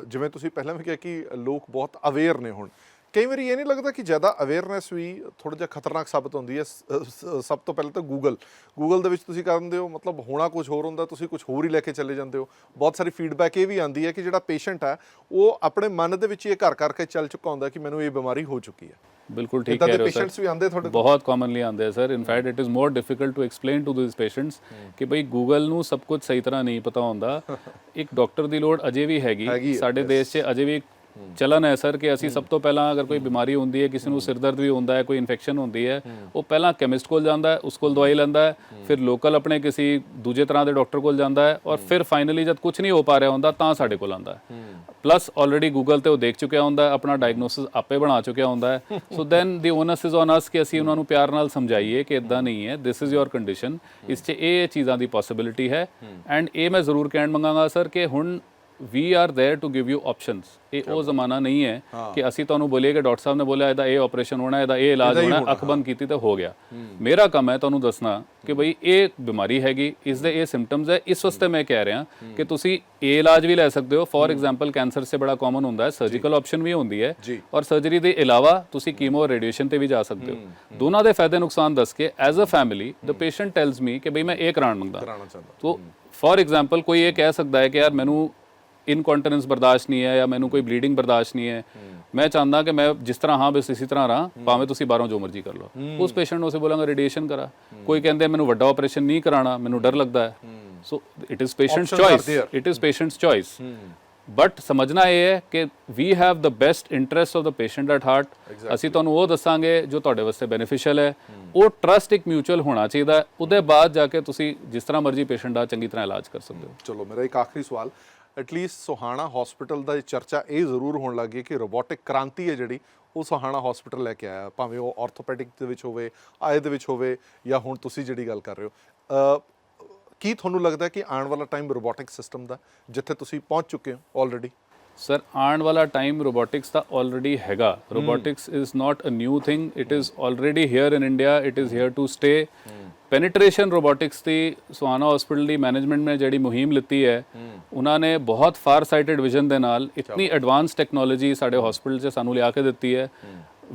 ਜਿਵੇਂ ਤੁਸੀਂ ਪਹਿਲਾਂ ਵੀ ਕਿਹਾ ਕਿ ਲੋਕ ਬਹੁਤ ਅਵੇਅਰ ਨੇ ਹੁਣ, ਕਈ ਵਾਰੀ ਇਹ ਨਹੀਂ ਲੱਗਦਾ ਕਿ ਜ਼ਿਆਦਾ ਅਵੇਅਰਨੈਸ ਵੀ ਥੋੜ੍ਹਾ ਜਿਹਾ ਖਤਰਨਾਕ ਸਾਬਤ ਹੁੰਦੀ ਹੈ? ਸਭ ਤੋਂ ਪਹਿਲਾਂ ਤਾਂ ਗੂਗਲ ਦੇ ਵਿੱਚ ਤੁਸੀਂ ਕਰਦੇ ਹੋ, ਮਤਲਬ ਹੋਣਾ ਕੁਝ ਹੋਰ ਹੁੰਦਾ, ਤੁਸੀਂ ਕੁਝ ਹੋਰ ਹੀ ਲੈ ਕੇ ਚਲੇ ਜਾਂਦੇ ਹੋ। ਬਹੁਤ ਸਾਰੀ ਫੀਡਬੈਕ ਇਹ ਵੀ ਆਉਂਦੀ ਹੈ ਕਿ ਜਿਹੜਾ ਪੇਸ਼ੈਂਟ ਹੈ ਉਹ ਆਪਣੇ ਮਨ ਦੇ ਵਿੱਚ ਇਹ ਘਰ ਕਰਕੇ ਚੱਲ ਚੁੱਕਾ ਹੁੰਦਾ ਕਿ ਮੈਨੂੰ ਇਹ ਬਿਮਾਰੀ ਹੋ ਚੁੱਕੀ ਹੈ। ਬਿਲਕੁਲ ਠੀਕ ਕਹਿ ਰਹੇ ਹੋ ਸਰ, ਪੇਸ਼ੈਂਟਸ ਵੀ ਆਉਂਦੇ ਤੁਹਾਡੇ? ਬਹੁਤ ਕਾਮਨਲੀ ਆਉਂਦੇ ਆ sir. In fact it is more difficult to explain to this patients ਕਿ ਬਈ ਗੂਗਲ ਨੂੰ ਸਭ ਕੁਝ ਸਹੀ ਤਰ੍ਹਾਂ ਨਹੀਂ ਪਤਾ ਹੁੰਦਾ। ਇੱਕ ਡਾਕਟਰ ਦੀ ਲੋੜ ਅਜੇ ਵੀ ਹੈਗੀ ਸਾਡੇ ਦੇਸ਼ 'ਚ, ਅਜੇ ਵੀ ਚਲਨ ਹੈ ਸਰ ਕਿ ਅਸੀਂ ਸਭ ਤੋਂ ਪਹਿਲਾਂ ਅਗਰ ਕੋਈ ਬਿਮਾਰੀ ਹੁੰਦੀ ਹੈ, ਕਿਸੇ ਨੂੰ ਸਿਰ ਦਰਦ ਵੀ ਹੁੰਦਾ ਹੈ, ਕੋਈ ਇਨਫੈਕਸ਼ਨ ਹੁੰਦੀ ਹੈ, ਉਹ ਪਹਿਲਾਂ ਕੈਮਿਸਟ ਕੋਲ ਜਾਂਦਾ ਹੈ, ਉਸ ਕੋਲ ਦਵਾਈ ਲੈਂਦਾ ਹੈ, ਫਿਰ ਲੋਕਲ ਆਪਣੇ ਕਿਸੇ ਦੂਜੇ ਤਰ੍ਹਾਂ ਦੇ ਡਾਕਟਰ ਕੋਲ ਜਾਂਦਾ ਹੈ, ਔਰ ਫਿਰ ਫਾਈਨਲੀ ਜਦ ਕੁਝ ਨਹੀਂ ਹੋ ਪਾ ਰਿਹਾ ਹੁੰਦਾ ਤਾਂ ਸਾਡੇ ਕੋਲ ਆਉਂਦਾ ਹੈ। ਪਲੱਸ ਆਲਰੇਡੀ ਗੂਗਲ ਤੇ ਉਹ ਦੇਖ ਚੁੱਕਿਆ ਹੁੰਦਾ ਹੈ, ਆਪਣਾ ਡਾਇਗਨੋਸਿਸ ਆਪੇ ਬਣਾ ਚੁੱਕਿਆ ਹੁੰਦਾ ਹੈ। ਸੋ then the onus is on ਅਸ ਕਿ ਅਸੀਂ ਉਹਨਾਂ ਨੂੰ ਪਿਆਰ ਨਾਲ ਸਮਝਾਈਏ ਕਿ ਇਦਾਂ ਨਹੀਂ ਹੈ, ਦਿਸ ਇਜ਼ ਯੋਰ ਕੰਡੀਸ਼ਨ, ਇਸ 'ਚ ਇਹ ਚੀਜ਼ਾਂ ਦੀ ਪੋਸੀਬਿਲਿਟੀ ਹੈ। ਐਂਡ ਇਹ ਮੈਂ ਜ਼ਰੂਰ ਕਹਿਣ ਮੰਗਾਂਗਾ ਸਰ ਕਿ ਹੁਣ we are there to give you options। ਇਹ ਉਹ ਜ਼ਮਾਨਾ ਨਹੀਂ ਹੈ ਕਿ ਅਸੀਂ ਤੁਹਾਨੂੰ ਬੋਲੀਏ ਕਿ ਡਾਕਟਰ ਸਾਹਿਬ ਨੇ ਬੋਲਿਆ ਇਹਦਾ ਇਹ ਆਪਰੇਸ਼ਨ ਹੋਣਾ, ਇਹਦਾ ਇਹ ਇਲਾਜ ਹੋਣਾ, ਅੱਖ ਬੰਦ ਕੀਤੀ ਤੇ ਹੋ ਗਿਆ। ਮੇਰਾ ਕੰਮ ਹੈ ਤੁਹਾਨੂੰ ਦੱਸਣਾ ਕਿ ਬਈ ਇਹ ਬਿਮਾਰੀ ਹੈਗੀ, ਇਸ ਦੇ ਇਹ ਸਿੰਪਟਮਸ ਹੈ, ਇਸ ਵਾਸਤੇ ਮੈਂ ਕਹਿ ਰਿਹਾ ਕਿ ਤੁਸੀਂ ਇਹ ਇਲਾਜ ਵੀ ਲੈ ਸਕਦੇ ਹੋ। ਫੋਰ ਐਗਜ਼ਾਮਪਲ ਕੈਂਸਰ ਸੇ ਬੜਾ ਕਾਮਨ ਹੁੰਦਾ ਹੈ, ਸਰਜੀਕਲ ਆਪਸ਼ਨ ਵੀ ਹੁੰਦੀ ਹੈ, ਔਰ ਸਰਜਰੀ ਦੇ ਇਲਾਵਾ ਤੁਸੀਂ ਕੀਮੋ ਰੇਡੀਏਸ਼ਨ ਤੇ ਵੀ ਜਾ ਸਕਦੇ ਹੋ। ਦੋਨਾਂ ਦੇ ਫਾਇਦੇ ਨੁਕਸਾਨ ਦੱਸ ਕੇ as a family the patient tells me ਕਿ ਬਈ ਮੈਂ ਇਹ ਕਰਾਉਣ ਮੰਗਦਾ। ਤੋ ਫੋਰ ਐਗਜ਼ਾਮਪਲ ਕੋਈ ਇਹ ਕਹਿ ਸਕਦਾ ਹੈ ਕਿ ਯਾਰ ਮੈਨੂੰ ਇਨਕॉन्टिनेंस ਬਰਦਾਸ਼ਤ ਨਹੀਂ ਹੈ ਜਾਂ ਮੈਨੂੰ ਕੋਈ ਬਲੀਡਿੰਗ ਬਰਦਾਸ਼ਤ ਨਹੀਂ ਹੈ, ਮੈਂ ਚਾਹੁੰਦਾ ਕਿ ਮੈਂ ਜਿਸ ਤਰ੍ਹਾਂ ਹਾਂ ਬਸ ਇਸੇ ਤਰ੍ਹਾਂ ਰਹਾਂ, ਭਾਵੇਂ ਤੁਸੀਂ ਬਾਹਰੋਂ ਜੋ ਮਰਜ਼ੀ ਕਰ ਲਓ। ਉਸ ਪੇਸ਼ੈਂਟ ਨੂੰ ਅਸੀਂ ਬੋਲਾਂਗੇ ਰੇਡੀਏਸ਼ਨ ਕਰਾ। ਕੋਈ ਕਹਿੰਦੇ ਮੈਨੂੰ ਵੱਡਾ ਆਪਰੇਸ਼ਨ ਨਹੀਂ ਕਰਾਉਣਾ, ਮੈਨੂੰ ਡਰ ਲੱਗਦਾ ਹੈ। So it is patient's choice, it is patient's choice. But ਸਮਝਣਾ ਇਹ ਹੈ ਕਿ we have the best interest of the patient at heart. ਅਸੀਂ ਤੁਹਾਨੂੰ ਉਹ ਦੱਸਾਂਗੇ ਜੋ ਤੁਹਾਡੇ ਵਾਸਤੇ ਬੈਨੀਫੀਸ਼ੀਅਲ ਹੈ। ਉਹ ਟਰਸਟ ਇੱਕ ਮਿਊਚੁਅਲ ਹੋਣਾ ਚਾਹੀਦਾ, ਉਹਦੇ ਬਾਅਦ ਜਾ ਕੇ ਤੁਸੀਂ ਜਿਸ ਤਰ੍ਹਾਂ ਮਰਜ਼ੀ ਪੇਸ਼ੈਂਟ ਦਾ ਚੰਗੀ ਤਰ੍ਹਾਂ ਇਲਾਜ ਕਰ ਸਕਦੇ ਹੋ। ਚਲੋ ਮੇਰਾ ਇੱਕ ਆਖਰੀ ਸਵਾਲ, ਐਟਲੀਸਟ ਸੋਹਾਣਾ ਹਸਪੀਟਲ ਦਾ ਚਰਚਾ ਇਹ ਜ਼ਰੂਰ ਹੋਣ ਲੱਗ ਗਈ ਕਿ ਰੋਬੋਟਿਕ ਕ੍ਰਾਂਤੀ ਹੈ ਜਿਹੜੀ ਉਹ ਸੋਹਾਣਾ ਹਸਪੀਟਲ ਲੈ ਕੇ ਆਇਆ, ਭਾਵੇਂ ਉਹ ਆਰਥੋਪੈਡਿਕ ਦੇ ਵਿੱਚ ਹੋਵੇ, ਆਏ ਦੇ ਵਿੱਚ ਹੋਵੇ, ਜਾਂ ਹੁਣ ਤੁਸੀਂ ਜਿਹੜੀ ਗੱਲ ਕਰ ਰਹੇ ਹੋ। ਕੀ ਤੁਹਾਨੂੰ ਲੱਗਦਾ ਕਿ ਆਉਣ ਵਾਲਾ ਟਾਈਮ ਰੋਬੋਟਿਕ ਸਿਸਟਮ ਦਾ, ਜਿੱਥੇ ਤੁਸੀਂ ਪਹੁੰਚ ਚੁੱਕੇ ਹੋ ਆਲਰੇਡੀ? ਸਰ ਆਉਣ ਵਾਲਾ ਟਾਈਮ ਰੋਬੋਟਿਕਸ ਦਾ ਆਲਰੇਡੀ ਹੈਗਾ। Robotics is not a new thing, it is already here in India, it is here to stay. Penetration robotics ਦੀ ਸੋਹਾਣਾ ਹਸਪੀਟਲ ਦੀ ਮੈਨੇਜਮੈਂਟ ਨੇ ਜਿਹੜੀ ਮੁਹਿੰਮ ਲਿੱਤੀ ਹੈ, ਉਹਨਾਂ ਨੇ ਬਹੁਤ ਫਾਰ ਸਾਈਟਡ ਵਿਜ਼ਨ ਦੇ ਨਾਲ ਇਤਨੀ ਐਡਵਾਂਸ ਟੈਕਨੋਲੋਜੀ ਸਾਡੇ ਹਸਪੀਟਲ 'ਚ ਸਾਨੂੰ ਲਿਆ ਕੇ ਦਿੱਤੀ ਹੈ।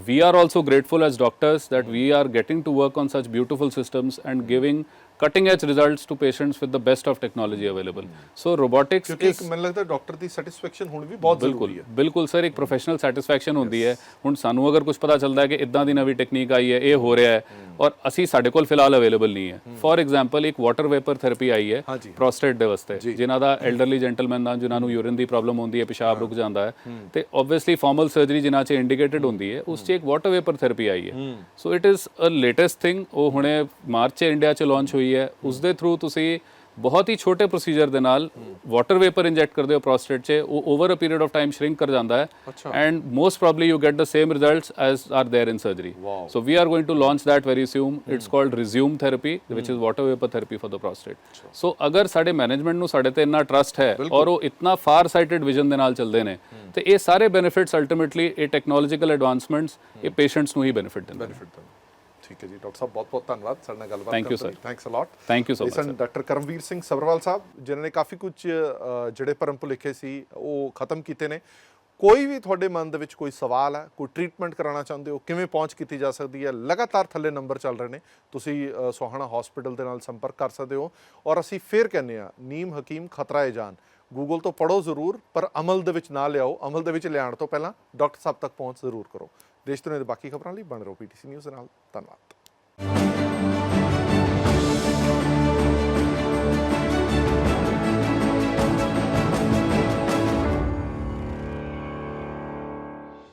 We are also grateful as doctors that we are getting to work on such beautiful systems and giving cutting edge results to patients with the best of technology available. So robotics ਕਿਉਂਕਿ is ਇੱਕ ਮੈਨੂੰ ਲੱਗਦਾ doctor ਦੀ satisfaction ਹੁਣ ਵੀ ਬਹੁਤ ਬਿਲਕੁਲ ਜ਼ਰੂਰੀ ਹੈ। ਬਿਲਕੁਲ ਸਰ, ਇੱਕ ਪ੍ਰੋਫੈਸ਼ਨਲ ਸੈਟੀਸਫੈਕਸ਼ਨ ਹੁੰਦੀ ਹੈ। ਹੁਣ ਸਾਨੂੰ ਅਗਰ ਕੁਝ ਪਤਾ ਚੱਲਦਾ ਹੈ ਕਿ ਇਦਾਂ ਦੀ ਨਵੀਂ ਟੈਕਨੀਕ ਆਈ ਹੈ, ਇਹ ਹੋ ਰਿਹਾ ਹੈ, ਔਰ ਅਸੀਂ ਸਾਡੇ ਕੋਲ ਫਿਲਹਾਲ ਅਵੇਲੇਬਲ ਨਹੀਂ ਹੈ। ਫੋਰ ਐਗਜ਼ਾਮਪਲ ਇੱਕ ਵਾਟਰ ਵੇਪਰ ਥੈਰੇਪੀ ਆਈ ਹੈ ਪ੍ਰੋਸਟੇਟ ਦੇ ਵਾਸਤੇ, ਜਿਨ੍ਹਾਂ ਦਾ ਐਲਡਰਲੀ ਜੈਂਟਲਮੈਨ ਦਾ ਜਿਨ੍ਹਾਂ ਨੂੰ ਯੂਰਿਨ ਦੀ ਪ੍ਰੋਬਲਮ ਹੁੰਦੀ ਹੈ, ਪਿਸ਼ਾਬ ਰੁਕ ਜਾਂਦਾ ਹੈ, ਤੇ ਆਬਵੀਅਸਲੀ ਫਾਰਮਲ ਸਰਜਰੀ ਜਿਨ੍ਹਾਂ 'ਚ ਇੰਡੀਕੇਟਡ ਹੁੰਦੀ ਹੈ, ਉਸ 'ਚ ਇੱਕ ਵਾਟਰ ਵੇਪਰ ਥੈਰੇਪੀ ਆਈ ਹੈ। So it is a latest thing. ਉਹ ਹੁਣੇ ਮਾਰਚ 'ਚ ਇੰਡੀਆ 'ਚ ਲਾਂਚ ਹੋਈ ਹੈ। ਉਸ ਦੇ ਥਰੂ ਤੁਸੀਂ ਬਹੁਤ ਹੀ ਛੋਟੇ ਪ੍ਰੋਸੀਜਰ ਦੇ ਨਾਲ ਵਾਟਰ ਵੇਪਰ ਇੰਜੈਕਟ ਕਰਦੇ ਹੋ ਪ੍ਰੋਸਟੇਟ 'ਚ, ਉਹ over a period of time shrink ਕਰ ਜਾਂਦਾ ਹੈ, and most probably you get the same results as are there in surgery. So we are going to launch that very soon. It's called Resume therapy, which is water vapor therapy for the prostate. So ਅਗਰ ਸਾਡੇ management ਨੂੰ ਸਾਡੇ ਤੇ ਇੰਨਾ trust ਹੈ ਔਰ ਉਹ ਇਤਨਾ ਫਾਰ ਸਾਈਟਡ ਵਿਜ਼ਨ ਦੇ ਨਾਲ ਚੱਲਦੇ ਨੇ, ਤੇ ਇਹ ਸਾਰੇ ਬੈਨੀਫਿਟਸ ਅਲਟੀਮੇਟਲੀ ਇਹ ਟੈਕਨੋਲੋਜੀਕਲ ਐਡਵਾਂਸਮੈਂਟਸ ਇਹ ਪੇਸ਼ੈਂਟਸ ਨੂੰ ਹੀ ਬੈਨੀਫਿਟ ਦਿੰਦੇ ਨੇ। ਠੀਕ ਹੈ ਜੀ ਡਾਕਟਰ ਸਾਹਿਬ, ਬਹੁਤ ਬਹੁਤ ਧੰਨਵਾਦ ਸਾਡੇ ਨਾਲ ਗੱਲਬਾਤ Thank you, ਕਰਨ ਲਈ। sir. Thanks a lot. Thank you so much, ਸਨ sir. ਡਾਕਟਰ ਕਰਮਵੀਰ ਸਿੰਘ ਸਬਰਵਾਲ ਸਾਹਿਬ, ਜਿਨ੍ਹਾਂ ਨੇ ਕਾਫੀ ਕੁਝ ਜਿਹੜੇ ਭਰਮ ਭੁਲੇਖੇ ਸੀ ਉਹ ਖਤਮ ਕੀਤੇ ਨੇ। ਕੋਈ ਵੀ ਤੁਹਾਡੇ ਮਨ ਦੇ ਵਿੱਚ ਕੋਈ ਸਵਾਲ ਹੈ, ਕੋਈ ਟ੍ਰੀਟਮੈਂਟ ਕਰਾਉਣਾ ਚਾਹੁੰਦੇ ਹੋ, ਕਿਵੇਂ ਪਹੁੰਚ ਕੀਤੀ ਜਾ ਸਕਦੀ ਹੈ, ਲਗਾਤਾਰ ਥੱਲੇ ਨੰਬਰ ਚੱਲ ਰਹੇ ਨੇ, ਤੁਸੀਂ ਸੋਹਾਣਾ ਹਸਪੀਟਲ ਦੇ ਨਾਲ ਸੰਪਰਕ ਕਰ ਸਕਦੇ ਹੋ। ਔਰ ਅਸੀਂ ਫੇਰ ਕਹਿੰਦੇ ਹਾਂ, ਨੀਮ ਹਕੀਮ ਖਤਰਾ ਏ ਜਾਨ, ਗੂਗਲ ਤੋਂ ਪੜ੍ਹੋ ਜ਼ਰੂਰ, ਪਰ ਅਮਲ ਦੇ ਵਿੱਚ ਨਾ ਲਿਆਓ। ਅਮਲ ਦੇ ਵਿੱਚ ਲਿਆਉਣ ਤੋਂ ਪਹਿਲਾਂ ਡਾਕਟਰ ਸਾਹਿਬ ਤੱਕ ਪਹੁੰਚ ਜ਼ਰੂਰ ਕਰੋ। ਦੇਸ਼ ਦੁਨੀਆ ਦੇ ਬਾਕੀ ਖਬਰਾਂ ਲਈ ਬਣ ਰਹੋ PTC ਨਿਊਜ਼ ਦੇ ਨਾਲ। ਧੰਨਵਾਦ।